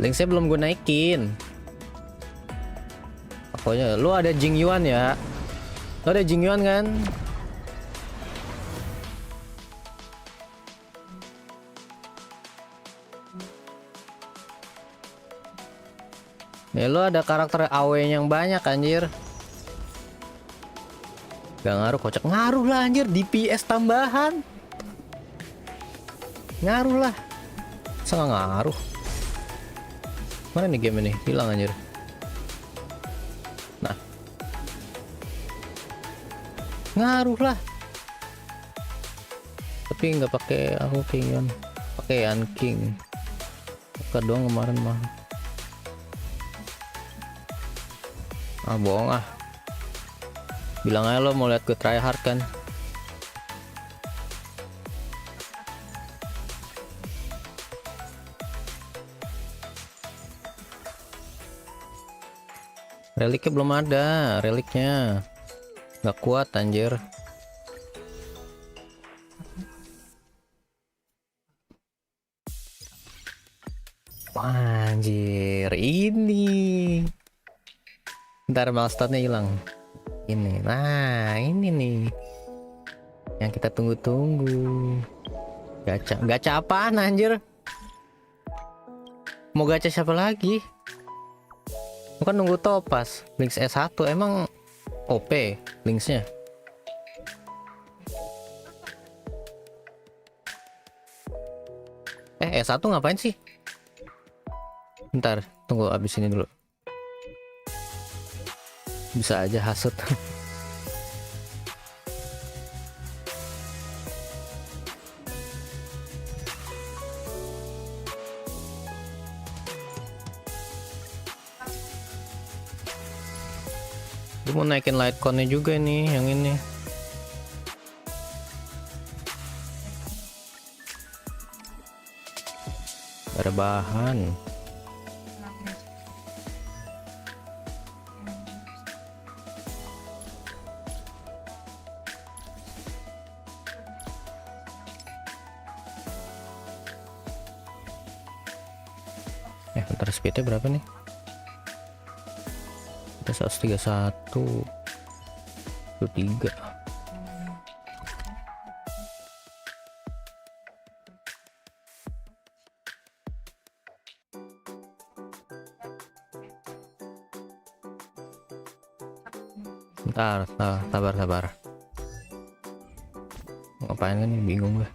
Linksnya belum gue naikin. Pokoknya lu ada Jing Yuan ya. Lu ada Jing Yuan kan? Ya lu ada karakter AW yang banyak anjir. Gak ngaruh, kocak ngaruh lah anjir, DPS tambahan. Ngaruh lah. Masa gak ngaruh? Mana nih game ini? Hilang anjir. Nah. Ngaruh lah. Tapi nggak pakai aku King, pakai King. Buka doang kemarin mah. Ah bohong ah. Bilang aja lo mau lihat gue try hard kan. Reliknya belum ada, reliknya nggak kuat anjir. Anjir, ini. Ntar milestone-nya hilang. Ini, nah ini nih yang kita tunggu-tunggu. Gacha apaan anjir? Mau gacha siapa lagi? Bukan nunggu topas. Links S1 emang OP linksnya. S1 ngapain sih? Bentar, tunggu abis ini dulu. Bisa aja hasut. Gue mau naikin Litecoin-nya juga nih, yang ini. Gak ada bahan. Bentar, speednya berapa nih? Kita 131 23. Bentar, sabar. Ngapain kan nih, bingung gue.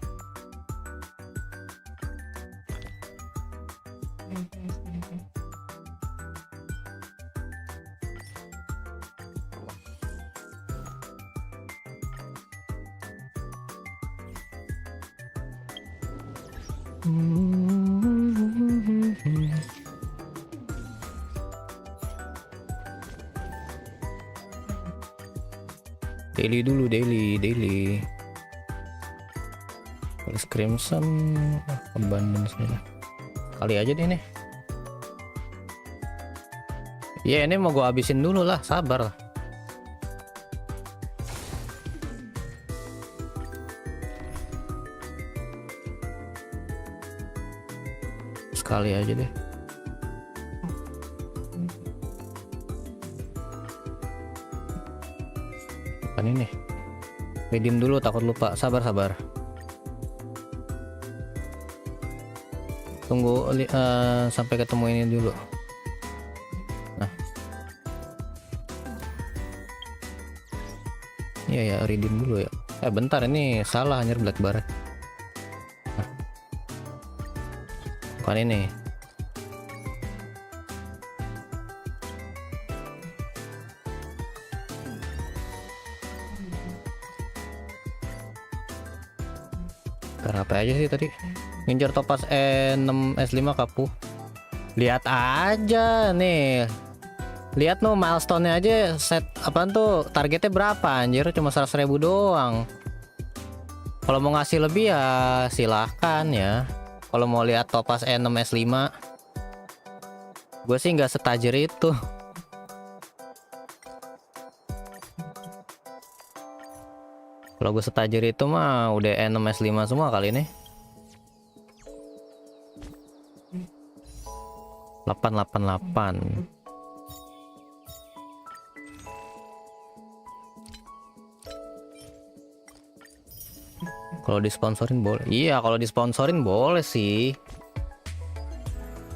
Daily dulu, daily. Polis Crimson, abundance nih. Kali aja deh nih. Ya ini mau gua habisin dulu lah, sabar lah. Sekali aja deh. Ini redeem dulu, takut lupa. Sabar. Tunggu sampai ketemu ini dulu. Nah, iya ya, redeem dulu ya. Bentar, ini salah anjir, black bar. Nah. Bukan ini. Apa aja sih tadi? Ngincar topas E6 S5 kapu. Lihat aja nih. Lihat no, milestone-nya aja set apaan tuh, targetnya berapa anjir, cuma 100.000 doang. Kalau mau ngasih lebih ya silahkan ya. Kalau mau lihat topas E6 S5, gue sih nggak setajir itu. Kalau gue setajir itu mah udah N6 S5 semua kali ini. 888. Kalau disponsorin boleh. Iya, kalau disponsorin boleh sih.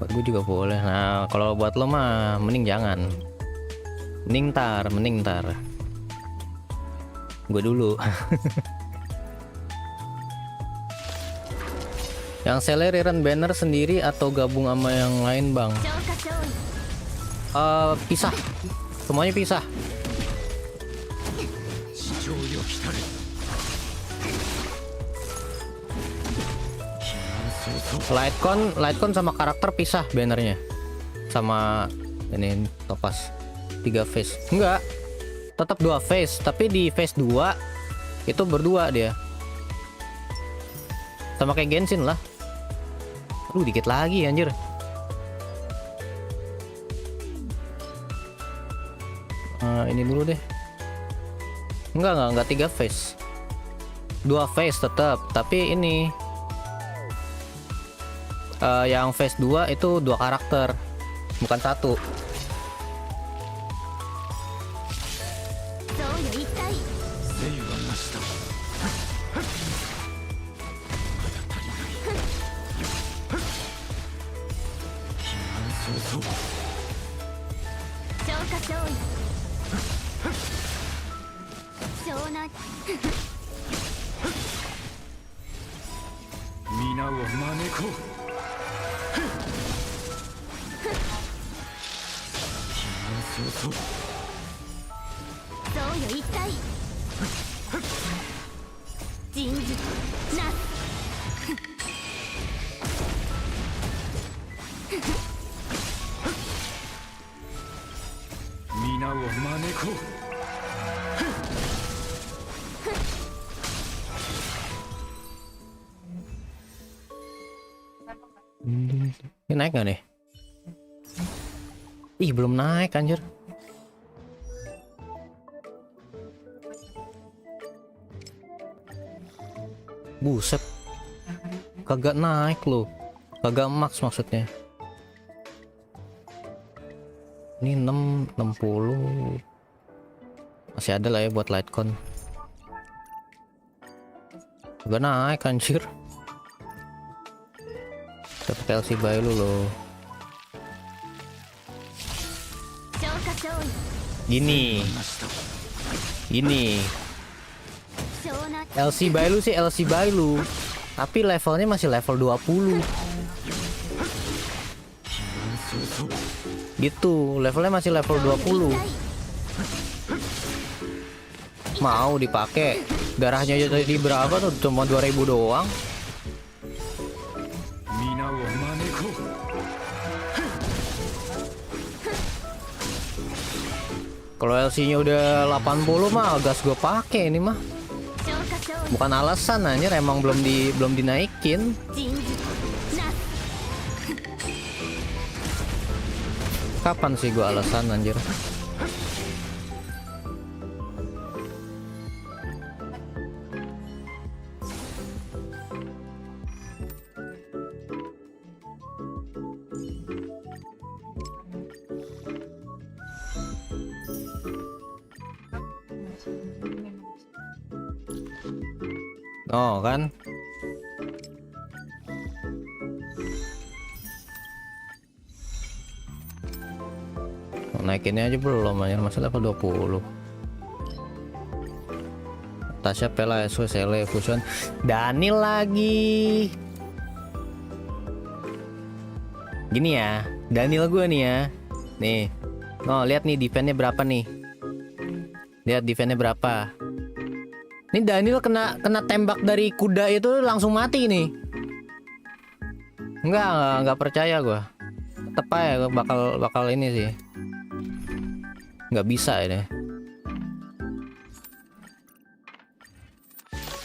Buat gue juga boleh. Nah, kalau buat lo mah mending jangan. Mending tar. Gue dulu. Yang seller run banner sendiri atau gabung sama yang lain bang? Pisah. Semuanya pisah. Litecoin sama karakter pisah bannernya. Sama ini topas 3 face. Enggak. Tetap 2 face, tapi di face 2 itu berdua dia. Sama kayak Genshin lah. Aduh, dikit lagi anjir. Ini dulu deh. Enggak 3 phase. 2 phase tetap, tapi ini yang phase 2 itu 2 karakter, bukan 1. Ini naik nggak nih? Ih, belum naik anjir. Buset, kagak naik loh, kagak max maksudnya. Ini 60 masih ada lah ya buat lightcon. Kagak naik anjir. Dapat LC bayi lu loh. Gini LC Bailu sih LC Bailu, tapi levelnya masih level 20 gitu, levelnya masih level 20. Mau dipakai darahnya jadi berapa tuh, cuma 2000 doang. Kalau LC-nya udah 80 mah gas gue pakai ini mah. Bukan alasan anjir, emang belum dinaikin. Kapan sih gue alasan anjir? Oh kan, naikinnya aja belum aja, masih level 20. Tasya, Pela, SW, Sele, Fusion, Daniel lagi. Gini ya, Daniel gue nih ya. Nih, oh lihat nih defense-nya berapa nih. Lihat defense-nya berapa. Ini Daniel kena tembak dari kuda itu langsung mati nih. Enggak percaya gua. Tetep aja gua bakal ini sih. Nggak bisa ini.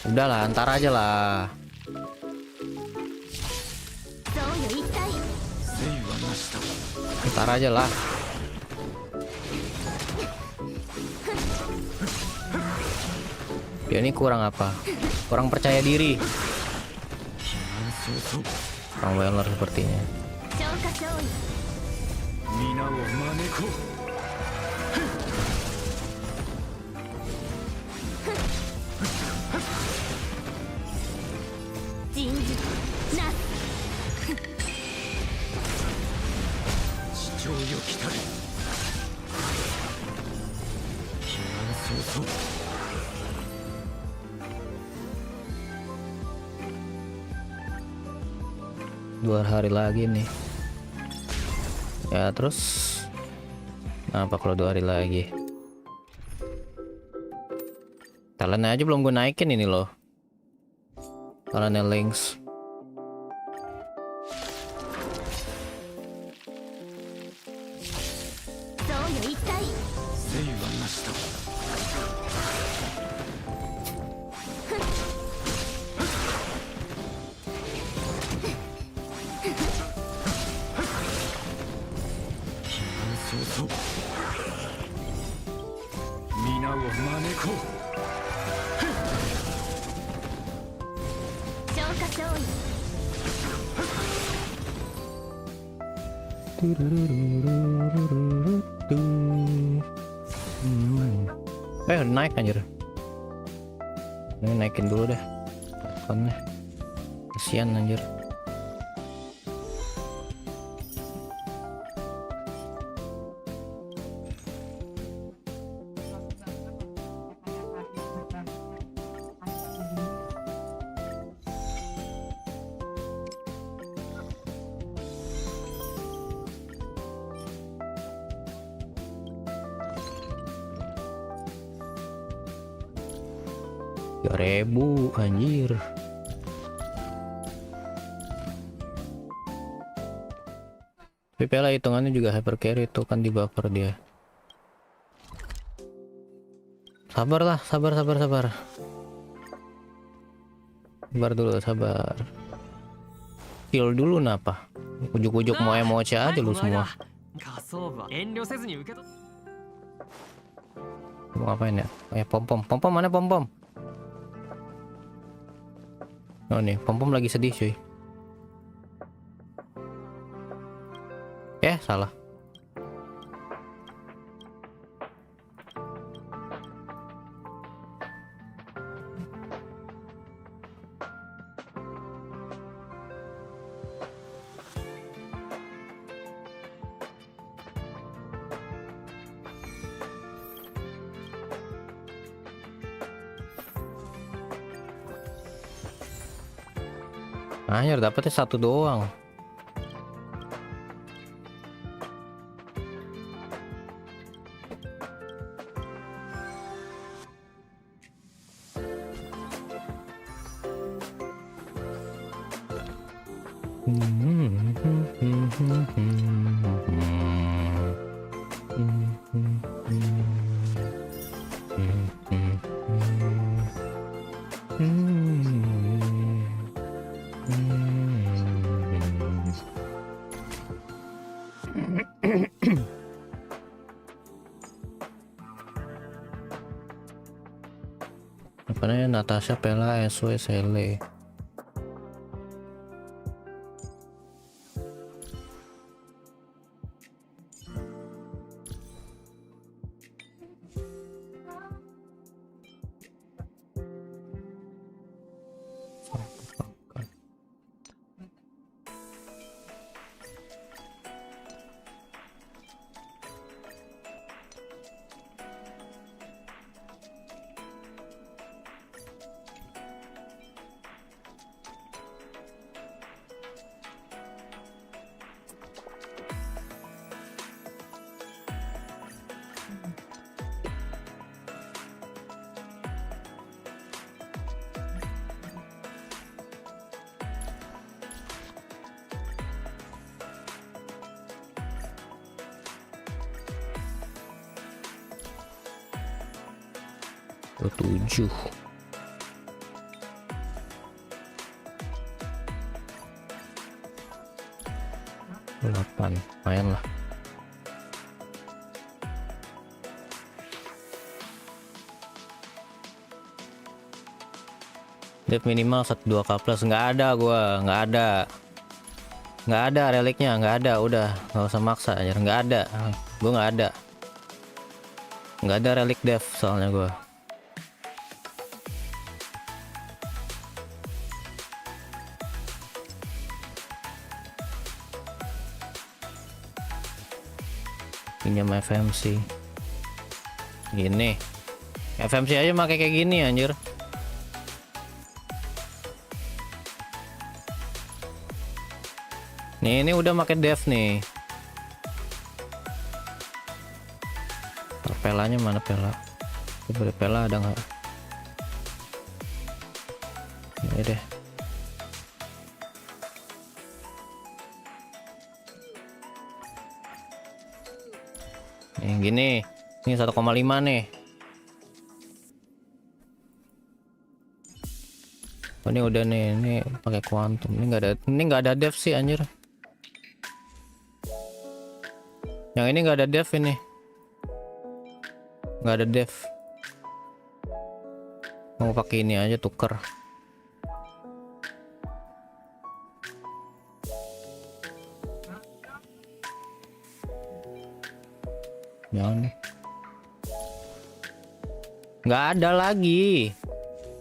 Udahlah, ntar aja lah. Ntar aja lah. Dia ini kurang apa? Kurang percaya diri. Kurang weller sepertinya. Dua hari lagi nih ya, terus apa kalau 2 hari lagi? Talentnya aja belum gue naikin ini loh, talentnya links. Naik anjir. Ini naikin dulu deh. Konnya. Kasian anjir. Ribu anjir. Tapi Pela hitungannya juga hyper carry itu kan di buffer dia. Sabar lah, sabar. Sabar dulu, sabar. Heal dulu napa? Ujuk-ujuk mau emosi aja lu semua. Mau ngapain ya? Pom mana pom? Oh nih, pom lagi sedih cuy. Salah. Anjir, dapetnya satu doang. Apanya Natasha, Pela, SW, Sele. Tujuh. 8, lumayan lah. Dev minimal 1-2k plus. Nggak ada reliknya, nggak ada. Udah nggak usah maksa aja, nggak ada. Gue nggak ada relik dev soalnya gue. Pinjam FMC gini, FMC aja pakai kayak gini anjir. Nih ini udah pakai dev nih. Pelanya mana Pela? Coba Pela ada nggak? Ini deh. Nih gini, ini 1,5 nih. Oh, ini udah nih, ini pakai kuantum. Ini nggak ada dev sih anjir. Yang ini nggak ada dev ini. Nggak ada dev. Mau pakai ini aja tuker. Jangan nih. Nggak ada lagi.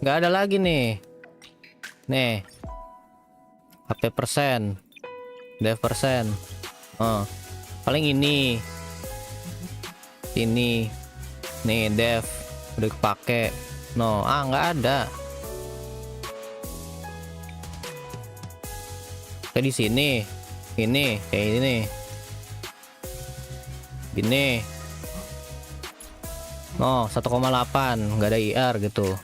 Nggak ada lagi nih. Nih. HP persen. Dev persen. Paling ini. Ini. Nih dev. Udah kepake. No. Nggak ada. Kayak di sini. Ini. Kayak ini. Gini. No, 1,8 nggak ada IR gitu.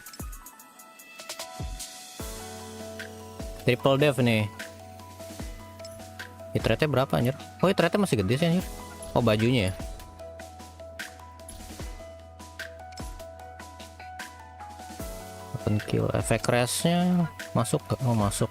Triple dev nih. Rate-nya berapa anjir? Oh, rate masih gede sih anjir. Oh, bajunya ya. Open kill, efek rest-nya masuk ke? Oh, masuk.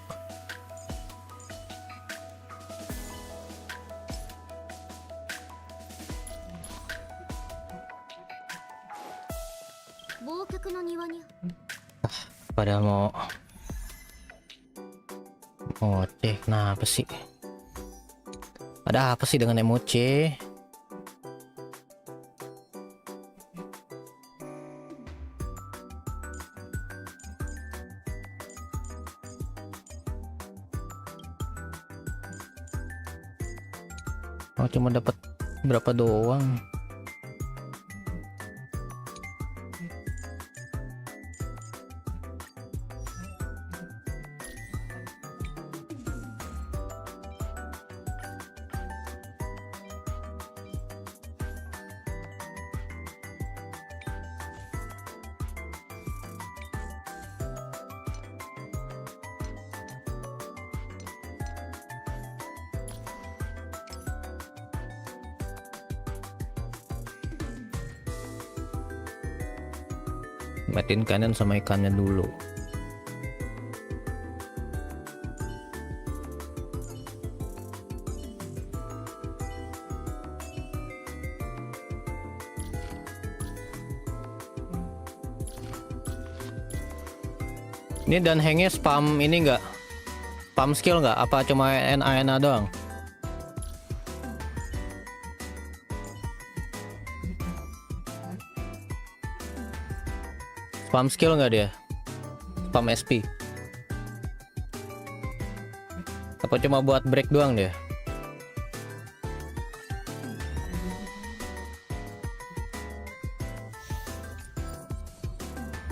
Padahal mau emoce, kenapa sih? Ada apa sih dengan emoce? Oh, cuma dapat berapa doang? Matiin kanan sama ikannya dulu. Ini dan hangnya spam ini enggak? Spam skill nggak? Apa cuma NA doang? Spam skill nggak dia? Spam SP? Apa cuma buat break doang dia?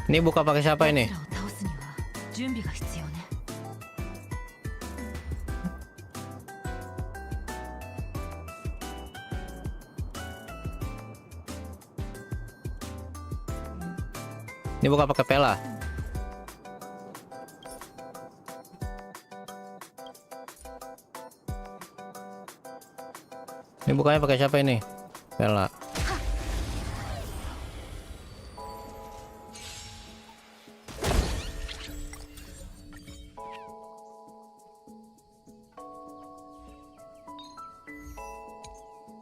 Ini buka pakai siapa ini? Ini buka pakai pela. Ini bukanya pakai siapa ini? Pela.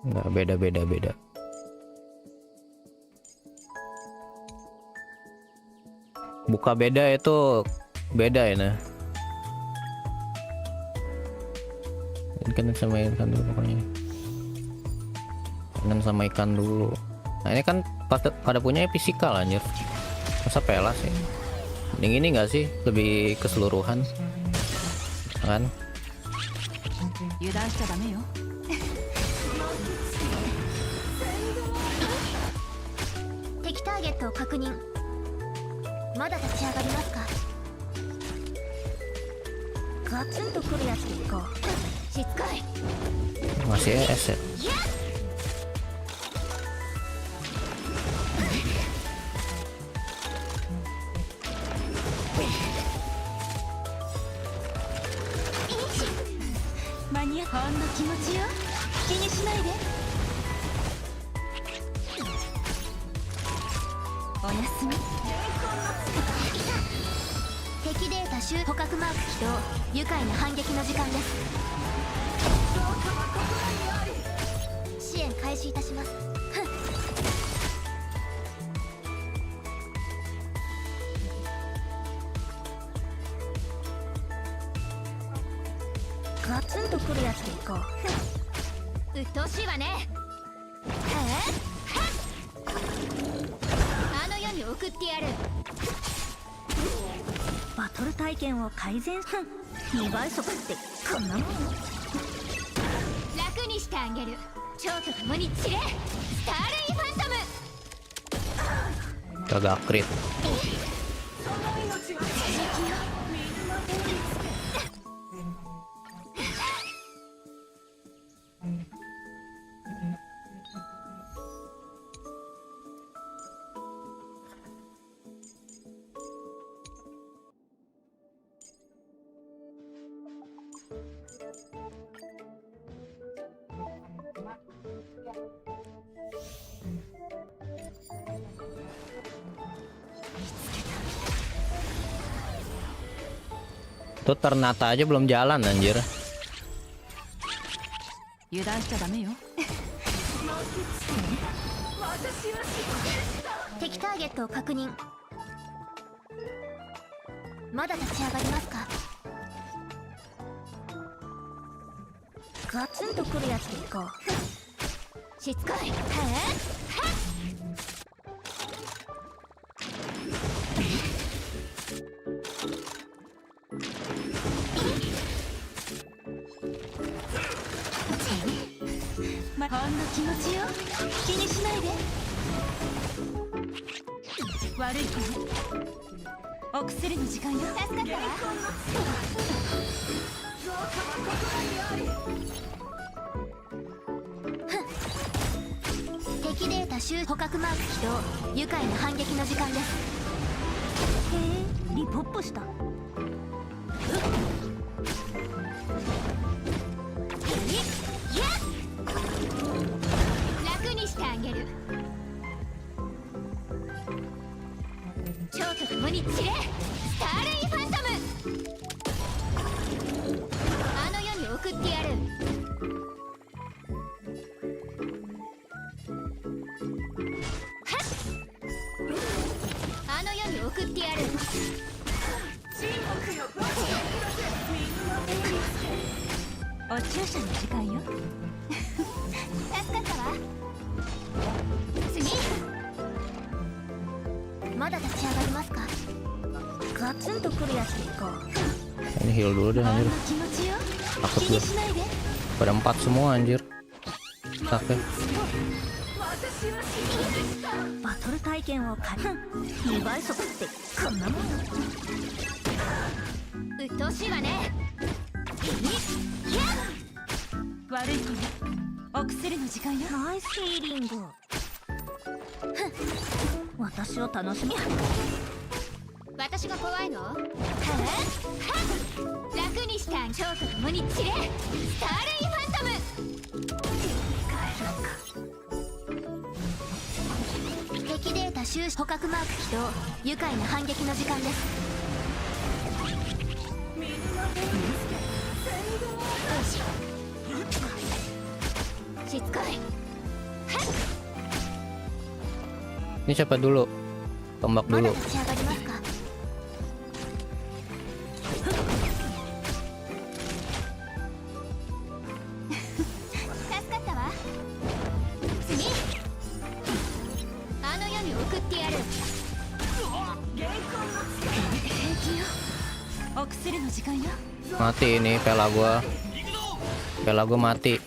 Enggak, beda. Buka beda itu beda ya nah. Kanan sama ikan dulu pokoknya. Kanan sama ikan dulu. Nah ini kan pada punya fisikal anjir. Masa pela sih? Mending ini enggak sih? Lebih keseluruhan. Kan? 油断しちゃダメよ。敵ターゲットを確認。まだ立ち上がりますか。ガツンとくるやつでいこう。しつこい。 Masih ES ya? Mania, ほんの気持ちよ。気にしないで。おやすみ。敵データ集捕獲マーク起動。愉快な反撃の時間です。支援開始いたします。ガツンとくるやつでいこう。うっとうしいわね。あの世に送ってやる。バトル体験を改善。2倍速ってこんなもん。楽にしてあげる。蝶と共に散れ。スターレイファントム。 Kagak crit. Tuh ternata aja belum jalan anjir. 油断しちゃダメよ。敵ターゲットを確認。まだ立ち上がりますか。ガツンとくるやつでいこう。しつこい。ほんの気持ちよ。気にしないで。悪い子ね。お薬の時間よ。助かったわ。敵データ集捕獲マーク起動。愉快な反撃の時間です。へえ、リポップした。楽にしてあげる。蝶と共に散れ。スターレイファントム。あの世に送ってやる。あの世に送ってやる。お注射の時間よ。助かったわ。次。まだ立ち上がりますか。ガツンとくるやつでいこう。 Ini heal dulu deh anjir. 気持ちよ。 Takut 気に gue. しないで。 Pada 4 semua anjir. Sakit. バトル体験を2倍速ってこんなもん。うっとうしいわね。悪い子ね。お薬の時間よ。ナイスヒーリング。私を楽しみ。私が怖いの？楽にしてあげ。蝶と共に散れ。スターレイファントム。敵データ収集捕獲マーク起動。愉快な反撃の時間です。しつこい。 Ini siapa dulu? Tombak まだ dulu. 立ち上がりますか。助かったわ。次。あの世に送ってやる。平気よ。お薬の時間よ。 Mati ini pela gua. Pela gua mati.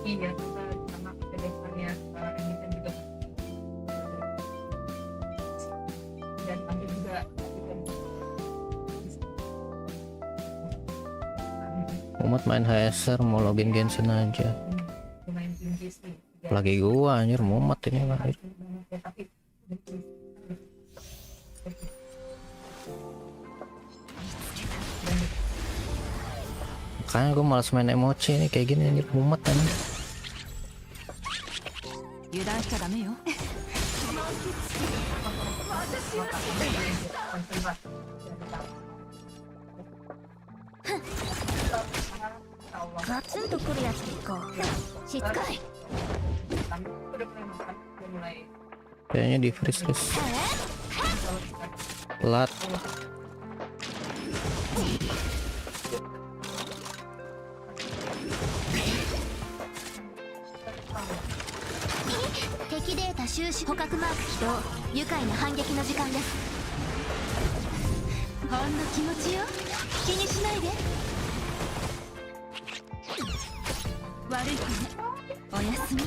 Iya, sama kedepannya emiten juga dan nanti juga Umat main HSR mau login Genshin aja. lumayan tinggi sih. Lagi gua anjir mumet ini anjir. Tapi Makanya gua malas main emoji nih kayak gini anjir mumet anjir. 油断しちゃダメよ。 ガツンとくるやつでいこう。しつこい。 Kayaknya di freeze telat. Teki 敵データ収集捕獲マーク起動。愉快な反撃の時間です。ほんの気持ちよ。気にしないで。悪い子ね。おやすみ。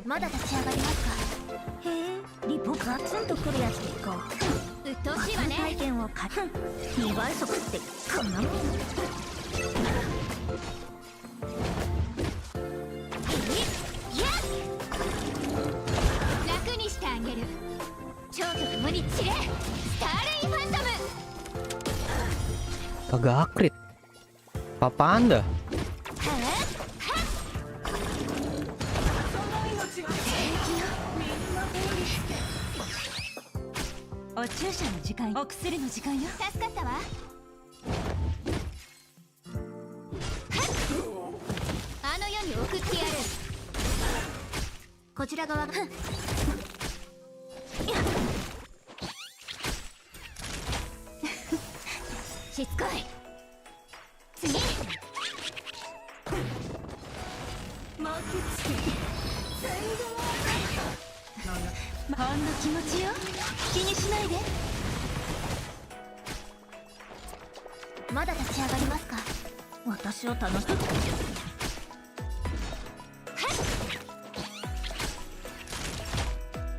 まだ立ち上がりますか。へえ、リポガツンとくるやつでいこう。うっとうしいわね。体験を買る。2倍速ってこんなもん。楽にしてあげる。超極無に散れ。スターレイファントム。 Kagak akrit. Apaan dah? お注射の時間、お薬の時間よ。助かったわ。あの世に送ってやる。こちら側が。しつこい。次。ほんの気持ちよ。気にしないで。まだ立ち上がりますか。私を楽しく。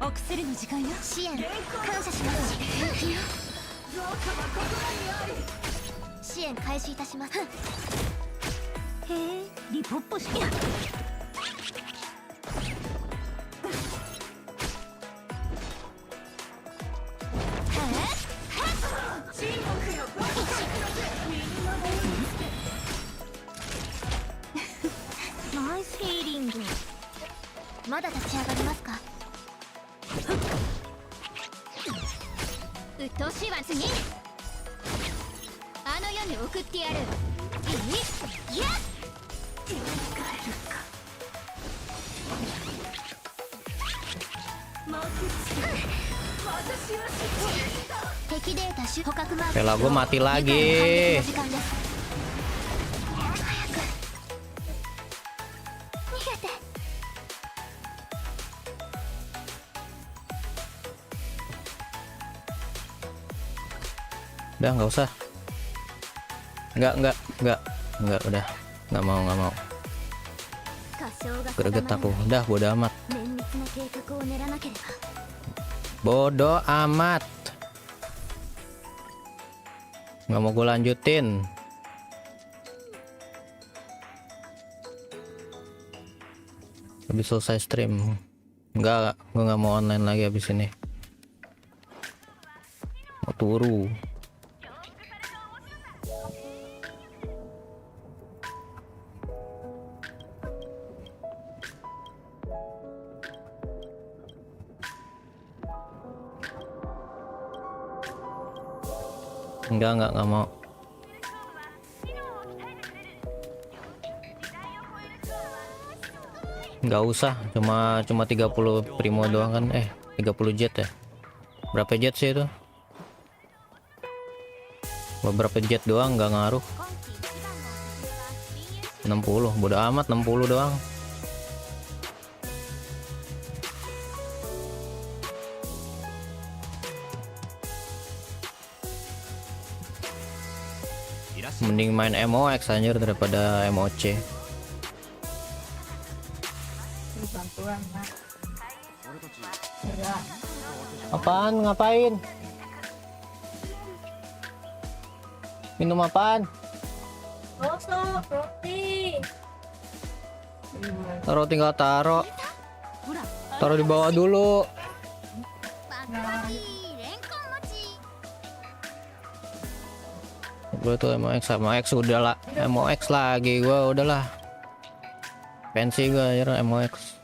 お薬の時間よ。支援感謝します。支援開始いたします。へえ、リポッポして。ナイスヒーリング。まだ立ち上がりますか。うっとうしいわ。次。あの世に送ってやる。いやっ。敵データ捕獲マーク。 Pela gua mati lagi. Udah nggak usah. Nggak udah nggak mau. Greget aku. Udah bodo amat. Bodo amat. Nggak mau gue lanjutin. Habis selesai stream. Gue nggak mau online lagi habis ini. Mau turu. Enggak mau. Nggak usah, cuma 30 primo doang kan. 30 jet ya. Berapa jet sih itu? Beberapa jet doang, nggak ngaruh. 60, bodo amat 60 doang. Mending main MOX anjir daripada MOC. Bantuan, Mak. Enggak. Apaan? Ngapain? Minum apaan? Roti. Taruh, tinggal taruh. Taruh di bawah dulu. Gue tuh MOX udah lah. MOX lagi gue udahlah. Pensi gue ya MOX.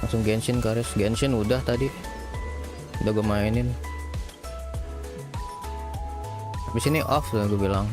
Langsung Genshin Karis. Genshin udah tadi, udah gue mainin. Habis ini off lah gue bilang.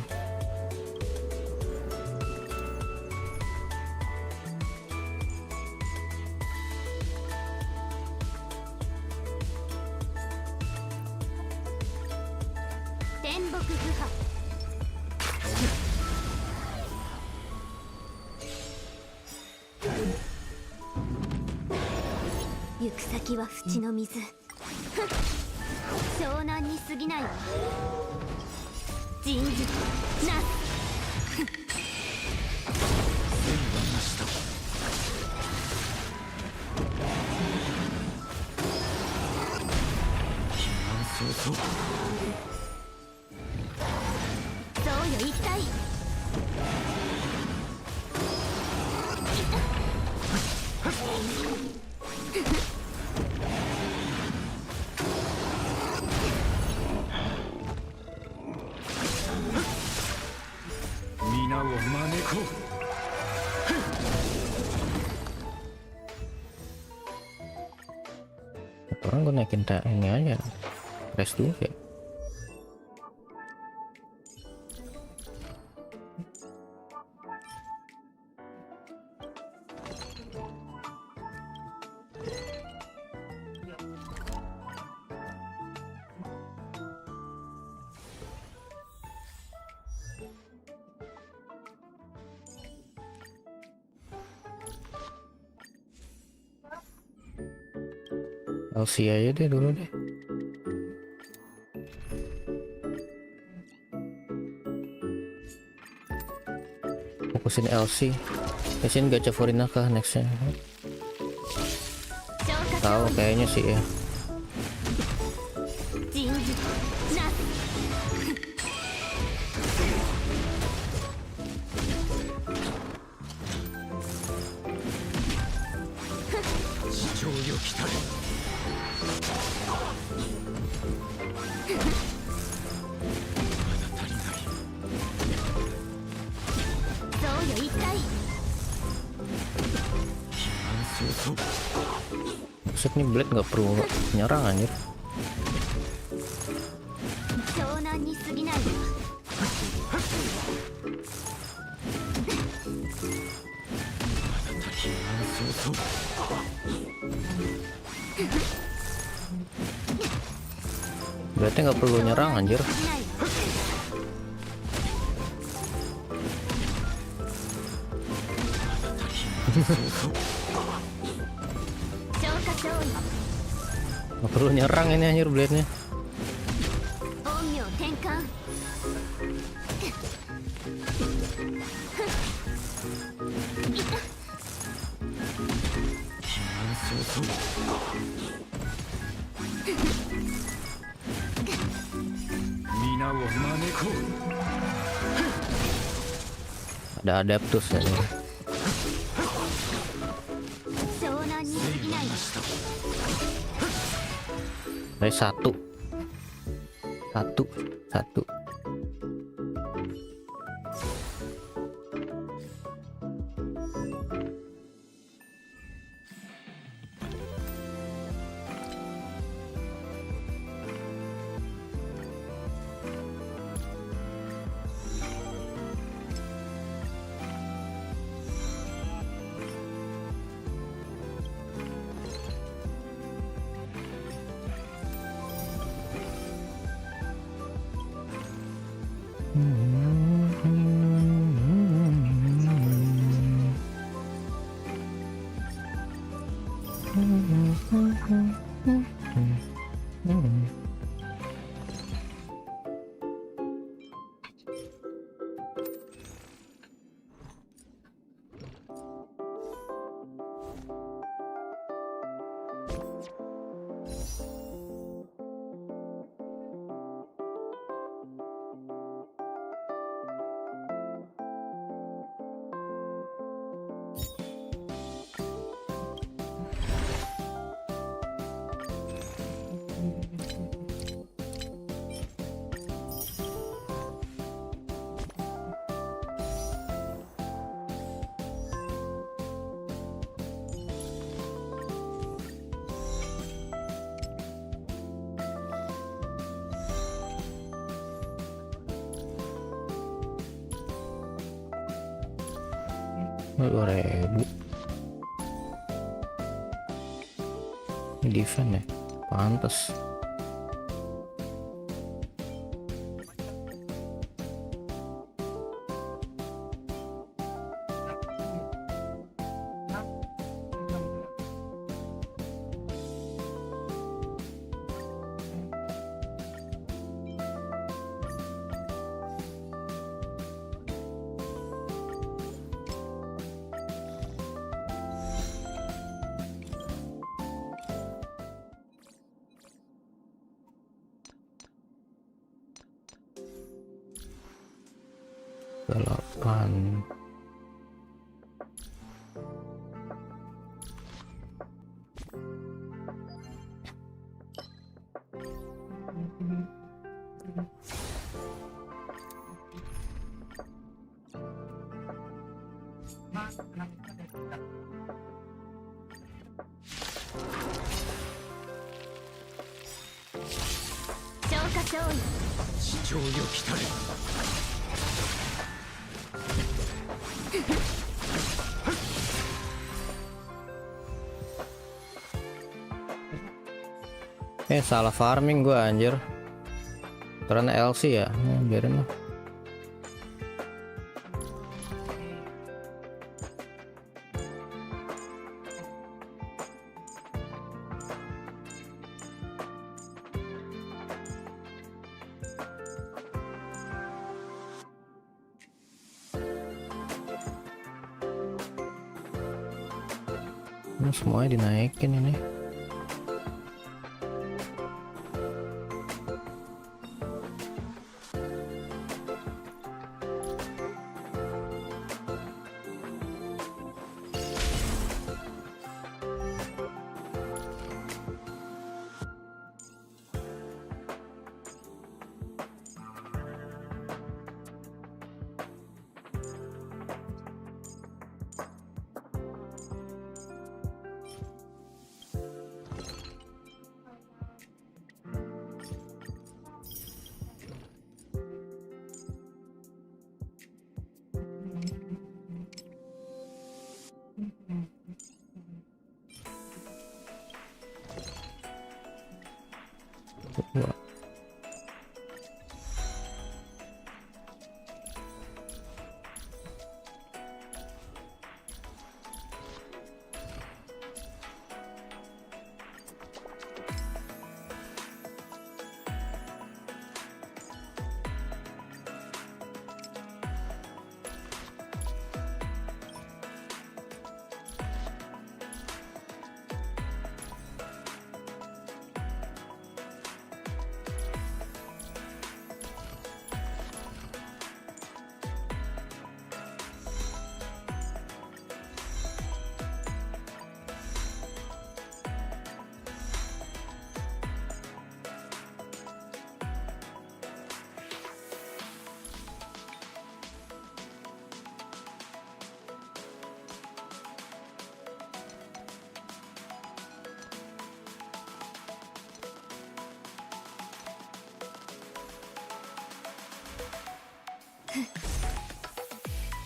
Orang gue naikin ini aja, rest dulu ya. LC aja deh dulu deh. Fokusin LC. Kasihin gacha Forina kah nextnya? Tahu kayaknya sih ya. Maksud nih Blade nggak perlu nyerang anjir. Blade nggak perlu nyerang anjir. Nggak perlu nyerang ini anjir blade-nya. Ada adaptus ya. Satu. Rp2.000 defend ya, pantas. Delapan. Salah farming gua anjir. Karena LC ya, biarin lah. Ini semuanya dinaikin ini.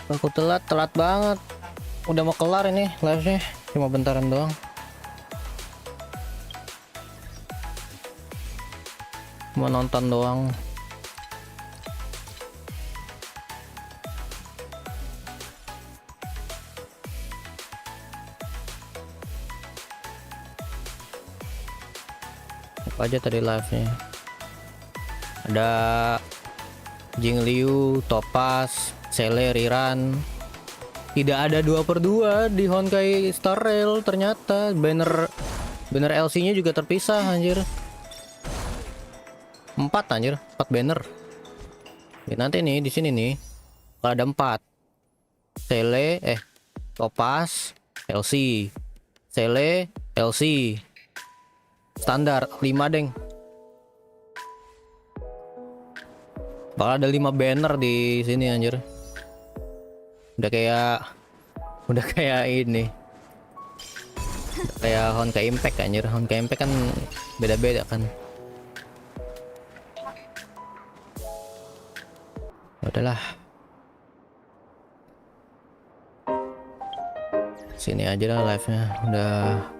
Aku telat banget. Udah mau kelar ini live-nya, cuma bentaran doang. Mau nonton doang. Apa aja tadi live-nya? Ada Jingliu, Topaz, Sele, Riran. Tidak ada 2/2 di honkaistarrail ternyata. Banner LC-nya juga terpisah anjir. 4 anjir, 4 banner. Ya, nanti nih di sini nih ada 4. Sele, Topaz, LC. Sele, LC. Standar 5 deng. Bakal ada 5 banner di sini anjir. Udah kayak ini. Udah kayak Honkai Impact anjir. Honkai Impact kan beda-beda kan. Udahlah. Sini aja lah live-nya. Udah.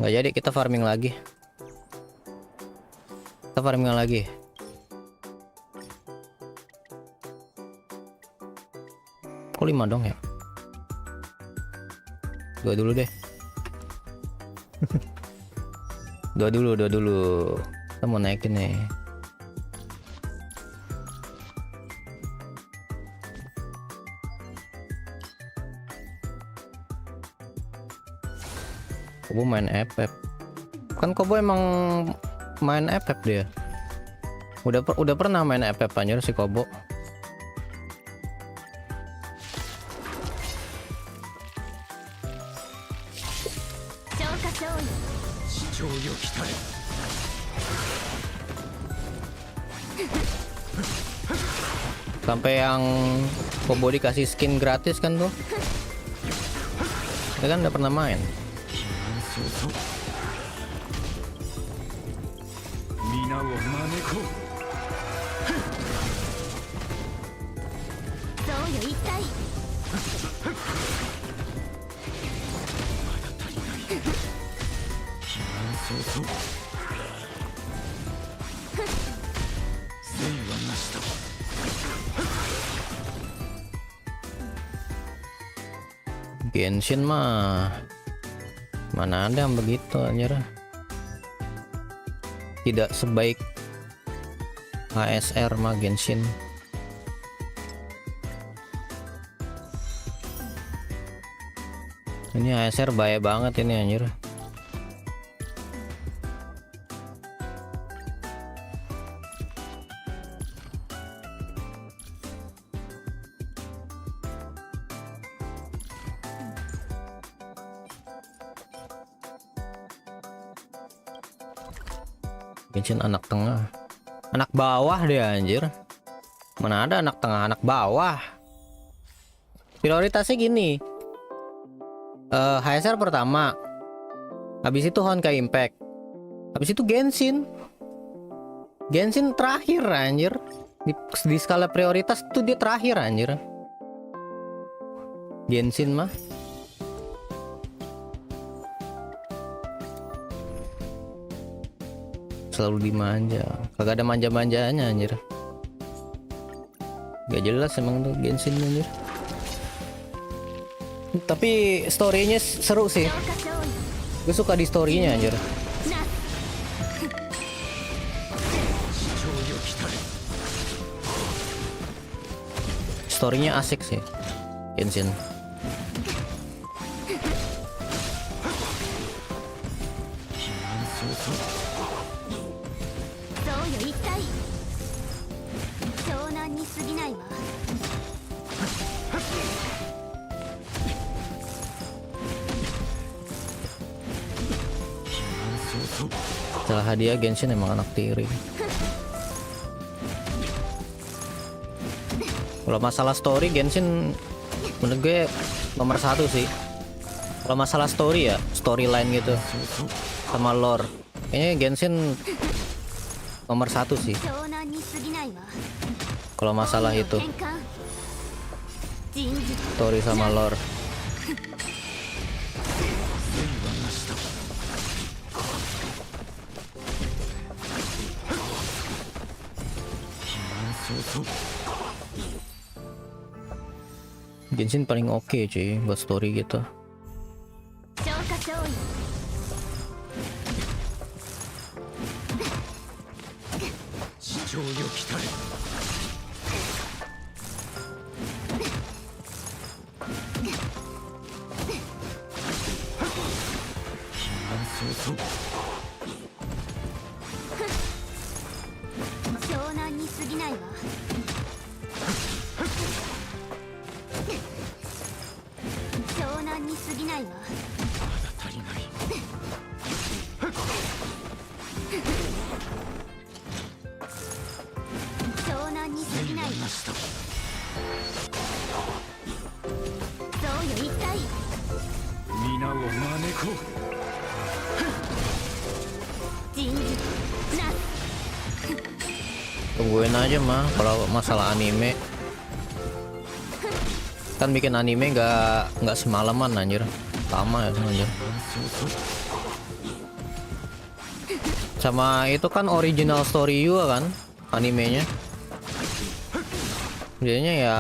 Nggak jadi, kita farming lagi. Kok 5 dong ya? 2 dulu deh. 2 dulu. Kita mau naikin nih. Kobo main FF. Kan Kobo emang main FF dia. Udah pernah main FF anjir si Kobo. Sampai yang combo dikasih skin gratis kan tuh. Kita kan udah pernah main. Genshin mah mana ada yang begitu anjir. Tidak sebaik ASR mah Genshin. Ini ASR bahaya banget ini anjir. Genshin anak tengah, anak bawah dia anjir. Mana ada anak tengah, anak bawah. Prioritasnya gini, HSR pertama, habis itu Honkai Impact, habis itu Genshin. Genshin terakhir anjir. Di skala prioritas tuh dia terakhir anjir. Genshin mah selalu dimanja, kagak ada manja-manjanya anjir. Gak jelas emang tuh Genshin anjir. Tapi storynya seru sih. Gue suka di storynya anjir. Storynya asik sih Genshin. Setelah hadiah Genshin emang anak tiri. Kalau masalah story Genshin menurut gue nomor 1 sih. Kalau masalah story ya, storyline gitu sama lore, kayaknya Genshin nomor 1 sih. Kalau masalah itu story sama lore. Genshin paling oke cuy buat story gitu. Tungguin aja mah kalau masalah anime. Kan bikin anime nggak semalaman anjir. Lama ya anjir. Sama itu kan original story juga kan animenya. Jadinya ya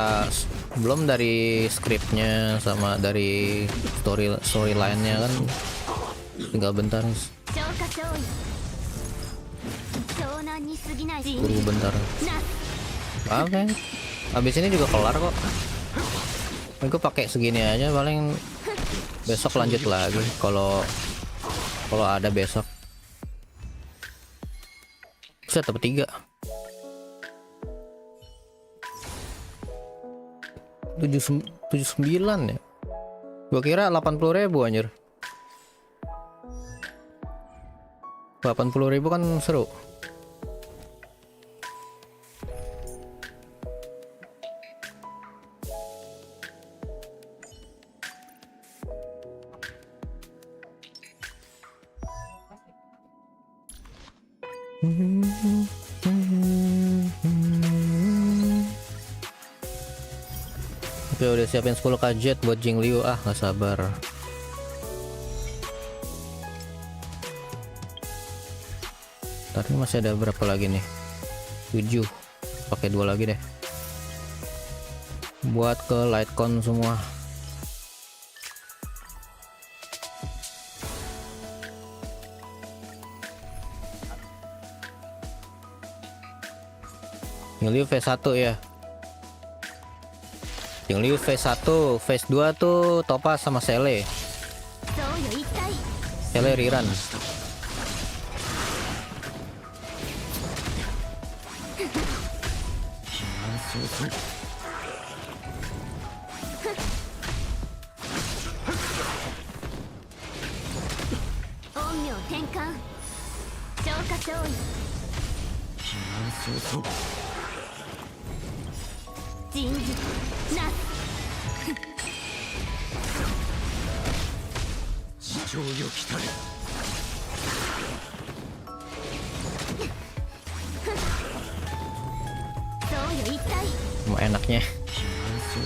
belum dari skripnya sama dari storyline-nya kan tinggal bentar. Tunggu bentar. Oke. Habis ini juga kelar kok. Gue pakai segini aja, paling besok lanjut lagi kalau ada besok. Bisa dapat 3. 79 ya. Gua kira 80.000 anjir. 80.000 kan seru. Oke, udah siapin 10k jet buat Jing Liu. Ah, nggak sabar. Tapi masih ada berapa lagi nih? 7. Pakai 2 lagi deh. Buat ke lightcon semua. Jing Liu phase 1 ya. Jing Liu phase 1, phase 2 tuh Topaz sama Sele. Sele Riran.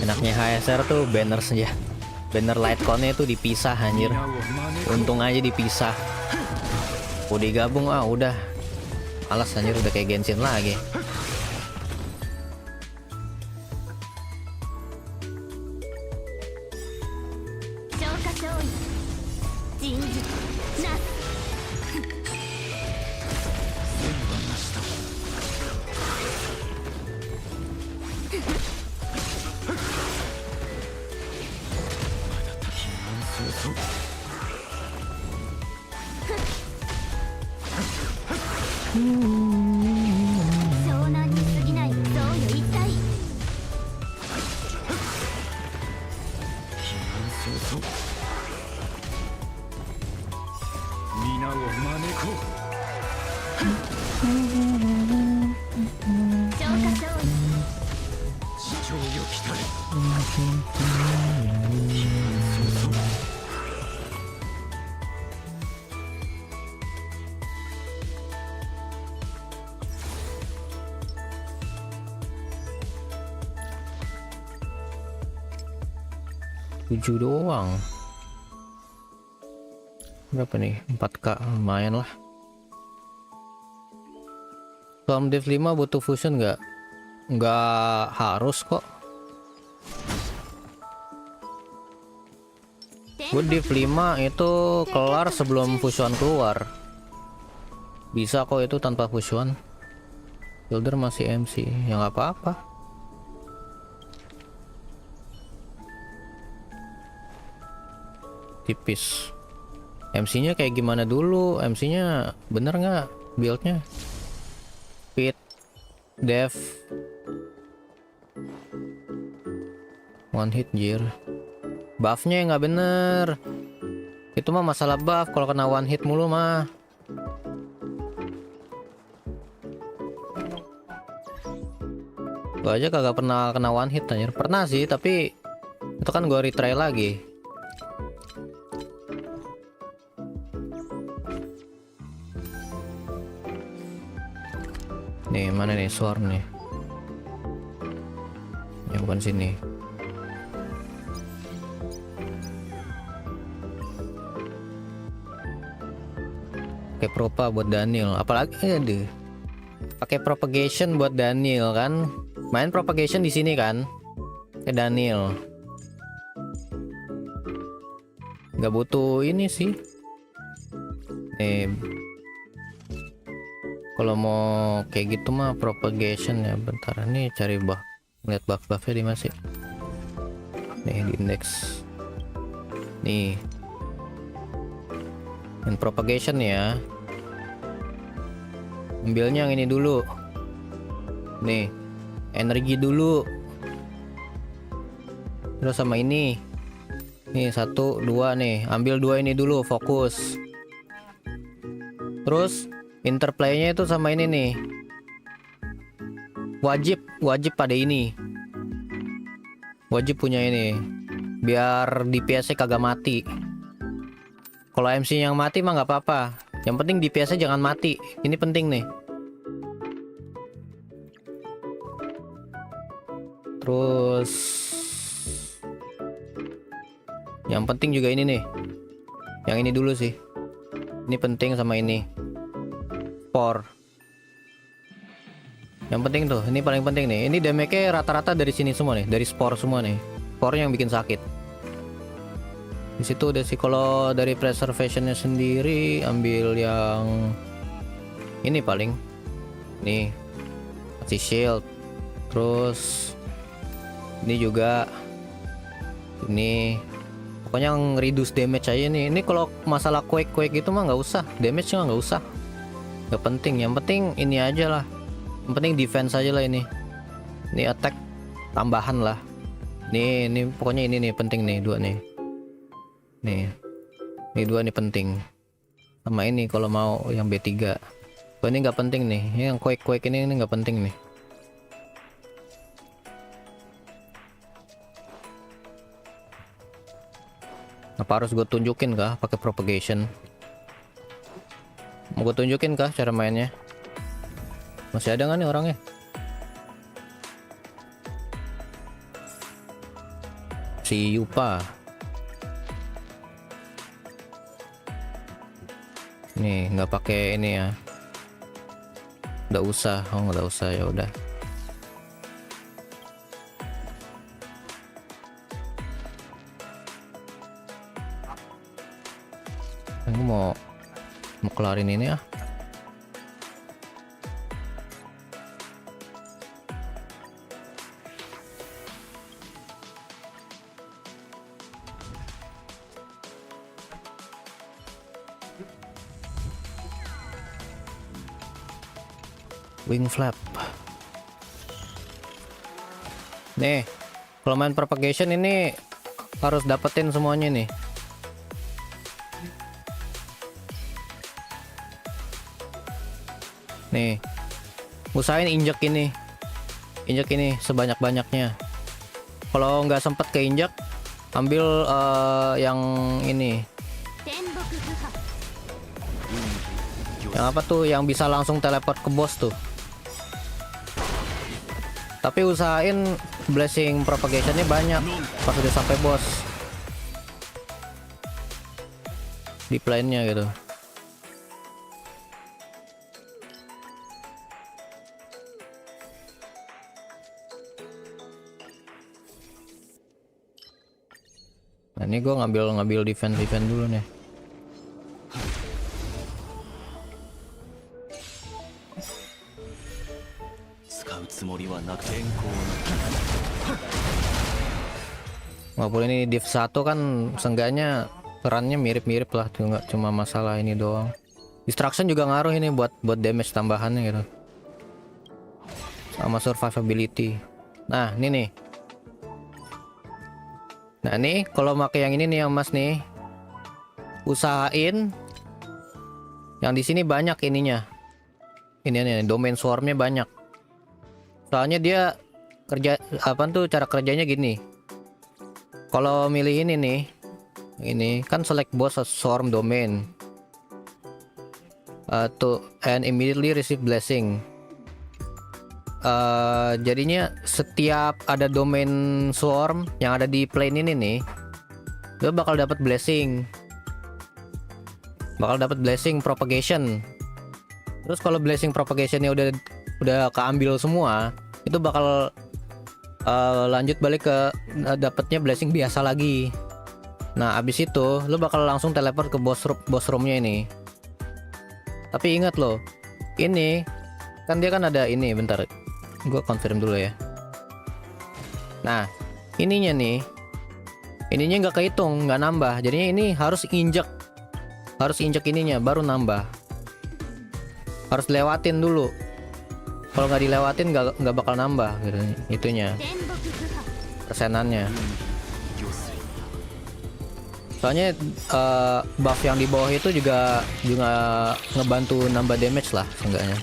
Enaknya HSR tuh banner saja. Banner lightconnya itu dipisah anjir. Untung aja dipisah. Udah digabung udah. Alas anjir, udah kayak Genshin lagi. Tujuh doang. Berapa nih? 4k, lumayan lah. Kalau Div 5 butuh fusion nggak? Nggak harus kok. Gue Div 5 itu kelar sebelum fusion keluar. Bisa kok itu tanpa fusion. Builder masih MC, ya nggak apa-apa. Tipis. MC-nya kayak gimana dulu? MC-nya bener nggak build-nya? Speed, dev, one hit gear. Buff-nya nggak bener. Itu mah masalah buff. Kalau kena one hit mulu mah. Gua aja kagak pernah kena one hit anjir. Pernah sih, tapi itu kan gua retry lagi. Nih, mana nih swarm nih? Ya bukan sini. Pakai propa buat Daniel. Apalagi deh. Pakai propagation buat Daniel kan? Main propagation di sini kan? Ke Daniel. Nggak butuh ini sih. Kalau mau kayak gitu mah propagation ya. Bentar, nih cari lihat buff-buffnya di mana sih? Nih di index. Nih. Dan propagation ya. Ambilnya yang ini dulu. Nih. Energi dulu. Terus sama ini. Nih 1, 2 nih. Ambil 2 ini dulu, fokus. Terus interplaynya itu sama ini nih. Wajib pada ini. Wajib punya ini. Biar DPS-nya kagak mati. Kalau MC yang mati mah nggak apa-apa. Yang penting DPS-nya jangan mati. Ini penting nih. Terus yang penting juga ini nih. Yang ini dulu sih. Ini penting sama ini. Spore. Yang penting tuh, ini paling penting nih. Ini damage-nya rata-rata dari sini semua nih, dari spore semua nih. Spore yang bikin sakit. Di situ udah sih. Kalau dari preservation-nya sendiri ambil yang ini paling. Nih. Masih shield. Terus ini juga. Ini pokoknya yang reduce damage aja nih. Ini kalau masalah quake gitu mah nggak usah. Damage-nya nggak usah. Nggak penting. Yang penting ini aja lah. Yang penting defense aja lah ini. Ini attack tambahan lah. Ini pokoknya ini nih penting nih, dua nih. Nih. Ini dua nih penting. Sama ini kalau mau yang B3. Kalau ini nggak penting nih. Yang quake ini nggak penting nih. Apa harus gue tunjukin kah pakai propagation? Mau gue tunjukin kah cara mainnya? Masih ada nggak nih orangnya? SIAPA. Nih nggak pakai ini ya. Nggak usah. Oh nggak usah, ya udah. Aku mau kelarin ini ah. Wing flap. Nih, kalau main propagation ini harus dapetin semuanya nih. Nih, usahain injek ini sebanyak-banyaknya. Kalau nggak sempet keinjak, ambil yang ini. Yang apa tuh? Yang bisa langsung teleport ke boss tuh. Tapi usahain blessing propagationnya banyak pas udah sampai boss di plane-nya gitu. Nah ini gue ngambil defense dulu nih. Walaupun ini div 1 kan seenggaknya perannya mirip-mirip lah, nggak cuma masalah ini doang. Destruction juga ngaruh ini buat damage tambahannya gitu. Sama survivability. Nah, ini nih. Nah, nih kalau pakai yang ini nih yang Mas nih. Usahain yang di sini banyak ininya. Ini nih domain swarmnya banyak. Soalnya dia kerja apa tuh cara kerjanya gini. Kalau milih ini nih, ini kan select boss swarm domain to and immediately receive blessing. Jadinya setiap ada domain swarm yang ada di plane ini nih, dia bakal dapat blessing, propagation. Terus kalau blessing propagationnya udah keambil semua, itu bakal lanjut balik ke dapatnya blessing biasa lagi. Nah abis itu lo bakal langsung teleport ke boss roomnya ini. Tapi ingat loh, ini kan dia kan ada ini, bentar gue confirm dulu ya. Nah ininya nggak kehitung, nggak nambah, jadinya ini harus injek ininya baru nambah, harus lewatin dulu. Kalau nggak dilewatin nggak bakal nambah gitu, itunya persenannya. Soalnya buff yang di bawah itu juga ngebantu nambah damage lah seenggaknya.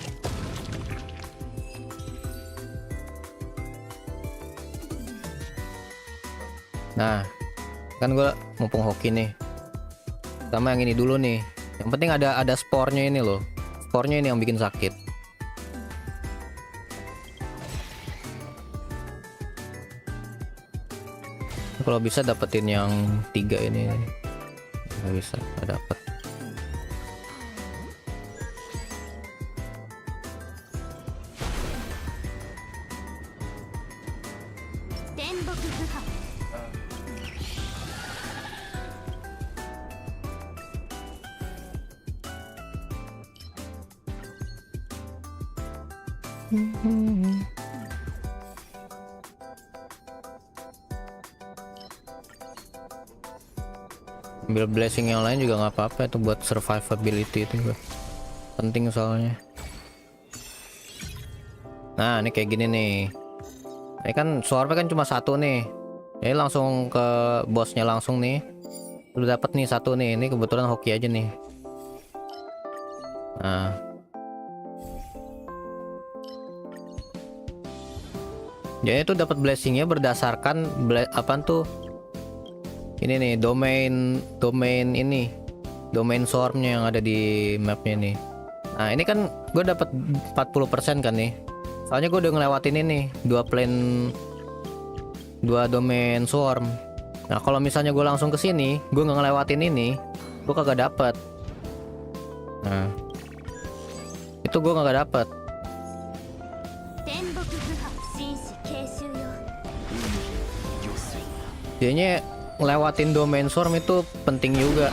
Nah, kan gue mumpung hoki nih. Sama yang ini dulu nih. Yang penting ada spornya ini loh. Spornya ini yang bikin sakit. Kalau bisa dapetin yang 3 ini. Nggak bisa, nggak dapet. Ambil blessing yang lain juga nggak apa-apa itu buat survivability itu juga penting soalnya. Nah ini kayak gini nih. Ini kan swarmnya kan cuma 1 nih. Ini langsung ke bosnya langsung nih. Udah dapet nih 1 nih. Ini kebetulan hoki aja nih. Nah. Jadi itu dapat blessingnya berdasarkan apaan tuh? Ini nih domain ini, domain swarmnya yang ada di mapnya nih. Nah ini kan gue dapat 40% kan nih. Soalnya gue udah ngelewatin ini 2 domain swarm. Nah kalau misalnya gue langsung ke sini, gue nggak ngelewatin ini, gue kagak dapet. Nah itu gue kagak dapet. Jadinya ngelewatin domain swarm itu penting juga.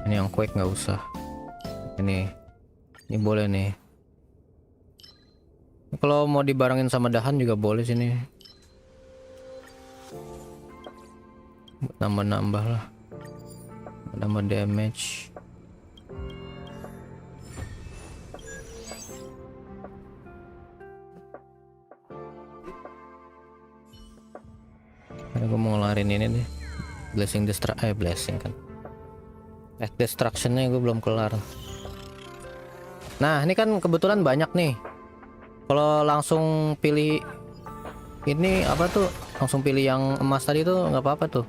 Ini yang quake nggak usah. Ini boleh nih. Kalau mau dibarengin sama dahan juga boleh sini. Nambah-nambah lah. Nambah damage. Karena gue mau ngelarin ini nih. Blessing kan. Destructionnya gue belum kelar. Nah ini kan kebetulan banyak nih. Kalau langsung pilih ini apa tuh, langsung pilih yang emas tadi tuh nggak apa-apa tuh.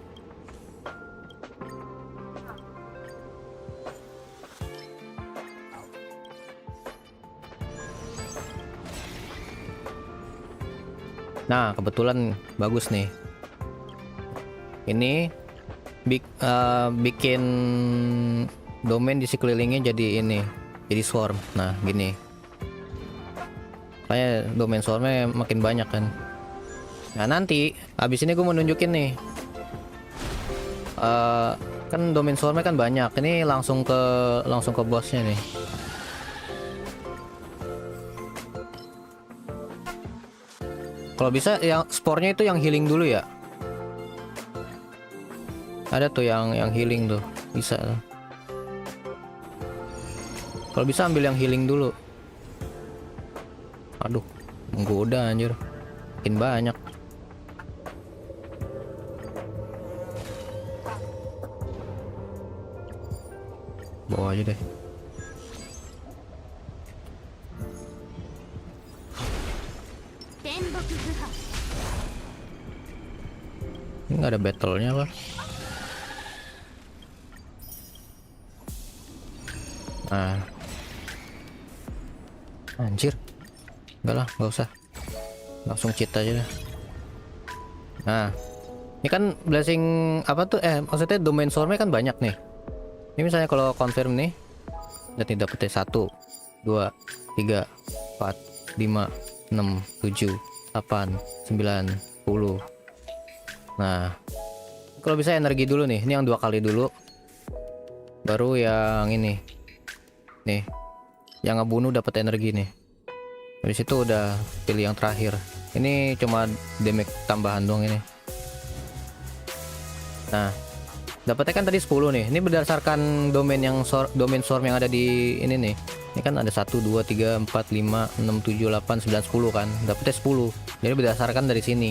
Nah kebetulan bagus nih. Ini bikin domain di sekelilingnya jadi ini, jadi swarm. Nah gini, kayak domain swarmnya makin banyak kan. Nah nanti habis ini gue mau nunjukin nih, kan domain swarmnya kan banyak. Ini langsung ke bosnya nih. Kalau bisa yang spornya itu yang healing dulu ya. Ada tuh yang healing tuh, bisa. Kalau bisa ambil yang healing dulu. Aduh, menggoda anjir. Makin banyak. Bawa aja deh. Ini nggak ada battle-nya apa? Nah, anjir, enggak lah, nggak usah, langsung cheat aja dah. Nah, ini kan blessing apa tuh? Maksudnya domain swarmnya kan banyak nih. Ini misalnya kalau confirm nih, nanti dapetnya 1, 2, 3, 4, 5, 6, 7, 8, 9, 10. Nah, kalau bisa energi dulu nih. Ini yang 2 kali dulu, baru yang ini. Nih, yang ngebunuh dapat energi nih. Habis itu udah pilih yang terakhir. Ini cuma damage tambahan doang ini. Nah, dapatnya kan tadi 10 nih. Ini berdasarkan domain swarm yang ada di ini nih. Ini kan ada 1 2 3 4 5 6 7 8 9 10 kan. Dapatnya 10. Jadi berdasarkan dari sini.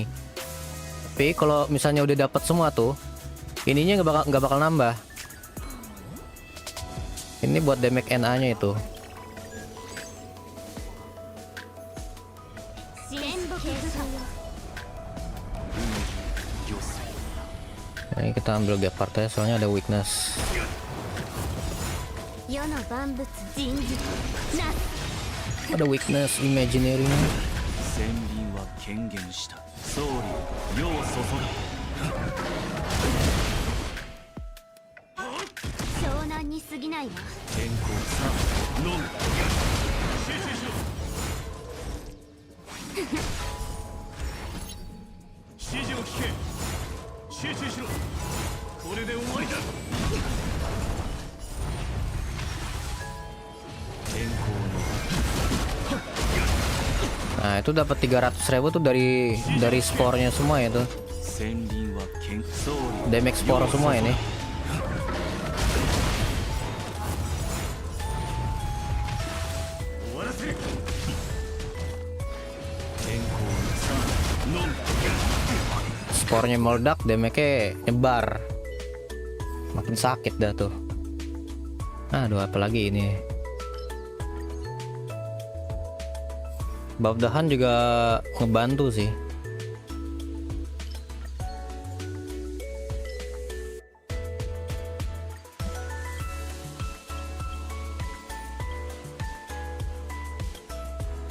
Tapi kalau misalnya udah dapat semua tuh, ininya nggak bakal nambah. Ini buat damage NA-nya itu. Ini kita ambil gap partnya soalnya ada weakness. Ada weakness imaginary. Nah, itu dapat 300.000 tuh dari spornya semua itu. Damage spore semua ini. Spornya meledak, damage-nya nyebar. Makin sakit dah tuh. Aduh, apa lagi ini? Bab dahan juga ngebantu sih.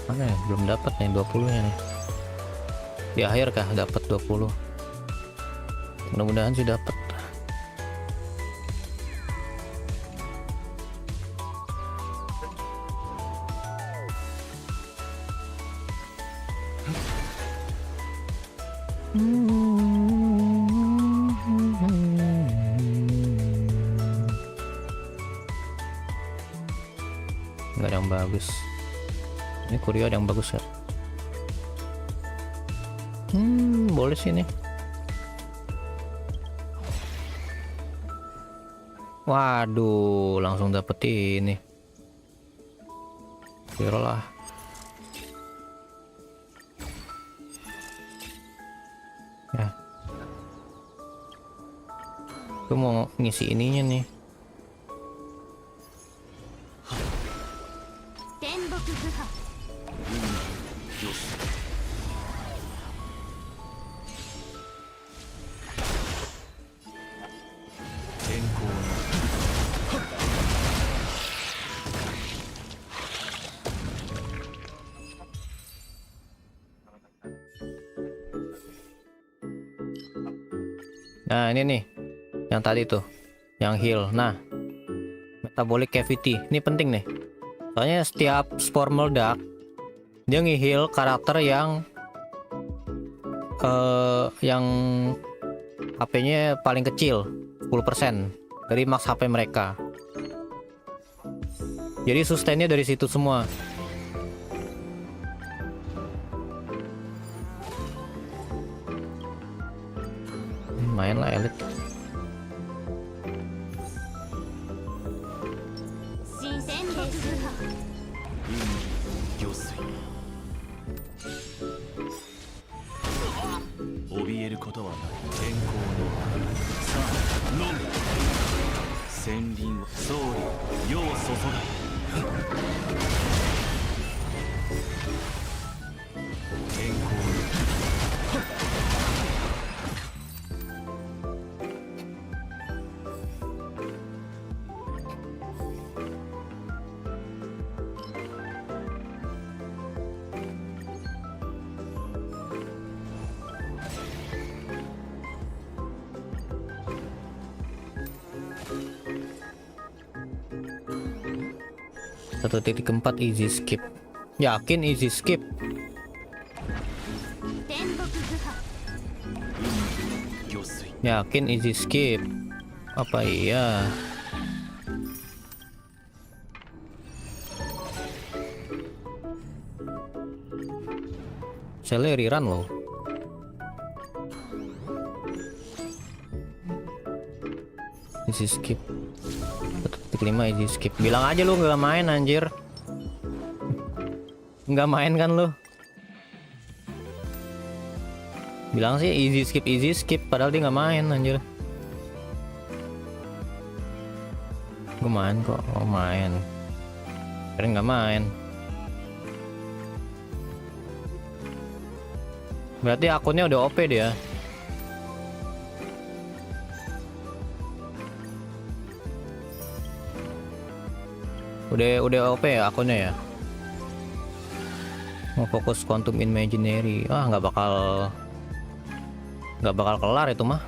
Mana ya? Belum dapat nih 20-nya nih. Di akhir kah dapat 20? Mudah-mudahan sih dapat. Nggak ada yang bagus. Ini Kurio ada yang bagus ya. Boleh sih nih. Waduh, langsung dapet ini. Kira lah. Ya. Gue mau ngisi ininya nih. Nah, ini nih yang tadi tuh, yang heal. Nah, metabolic cavity ini penting nih, soalnya setiap spore meledak dia nge-heal karakter yang HP-nya paling kecil 10% dari max HP mereka. Jadi sustainnya dari situ semua. Main lah elit. Satu titik 4 easy skip. Yakin easy skip? Yakin easy skip? Apa iya? Selnya rerun loh. Easy skip. 1.5 easy skip. Bilang aja lu nggak main anjir. Nggak main kan lu? Bilang sih easy skip padahal dia nggak main anjir. Gue main kok. Oh main. Keren nggak main. Berarti akunnya udah OP dia. Udah OP ya akunnya ya. Mau fokus quantum imaginary. Ah nggak bakal kelar itu mah.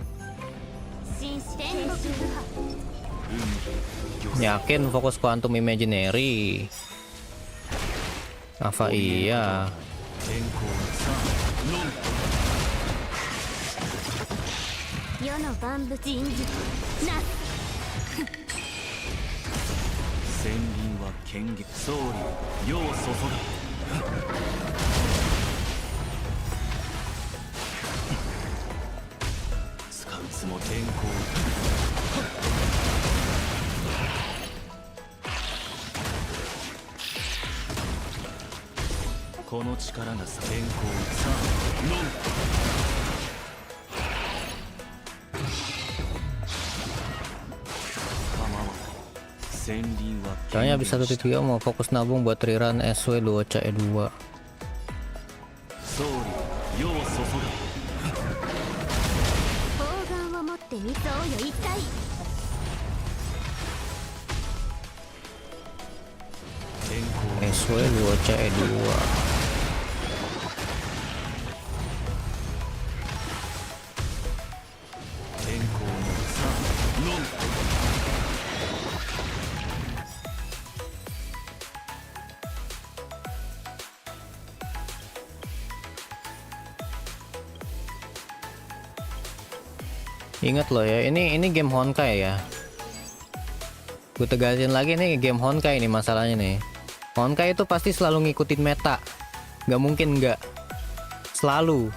Yakin fokus quantum imaginary. Apa iya? 世の万物人事な戦輪は剣撃総理世を注が使うつも天候この力がさ天候さあ飲む Soalnya habis 1.3 mau fokus nabung buat rerun SW 2 CE2. SW 2 CE2. Ingat loh ya, ini game Honkai ya. Gue tegasin lagi nih, game Honkai nih masalahnya nih. Honkai itu pasti selalu ngikutin meta. Gak mungkin nggak. Selalu.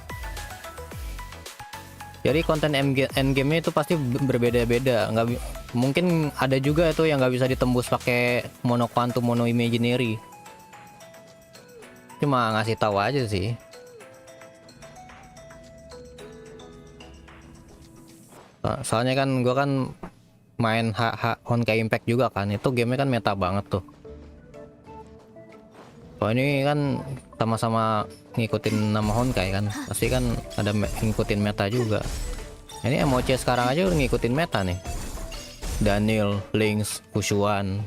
Jadi konten endgame-nya itu pasti berbeda-beda. Nggak mungkin ada juga itu yang nggak bisa ditembus pakai mono quantum mono imaginary. Cuma ngasih tahu aja sih. Soalnya kan gue kan main Honkai Impact juga kan, itu gamenya kan meta banget tuh. Kalau ini kan sama-sama ngikutin nama Honkai kan, pasti kan ada ngikutin meta juga. Ini MOC sekarang aja udah ngikutin meta nih. Daniel, Lynx, Fushuan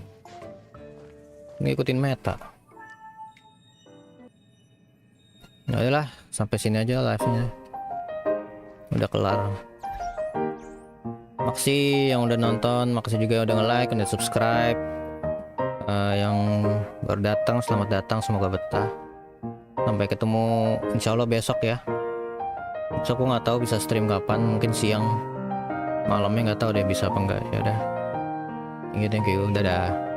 ngikutin meta. Nah, udahlah, sampai sini aja live-nya. Udah kelar. Makasih yang udah nonton, makasih juga yang udah nge-like, udah subscribe. Yang baru datang, selamat datang, semoga betah. Sampai ketemu insya Allah besok ya. Besok aku nggak tahu bisa stream kapan, mungkin siang, malamnya nggak tahu deh bisa apa enggak. Ya udah, thank you, dadah.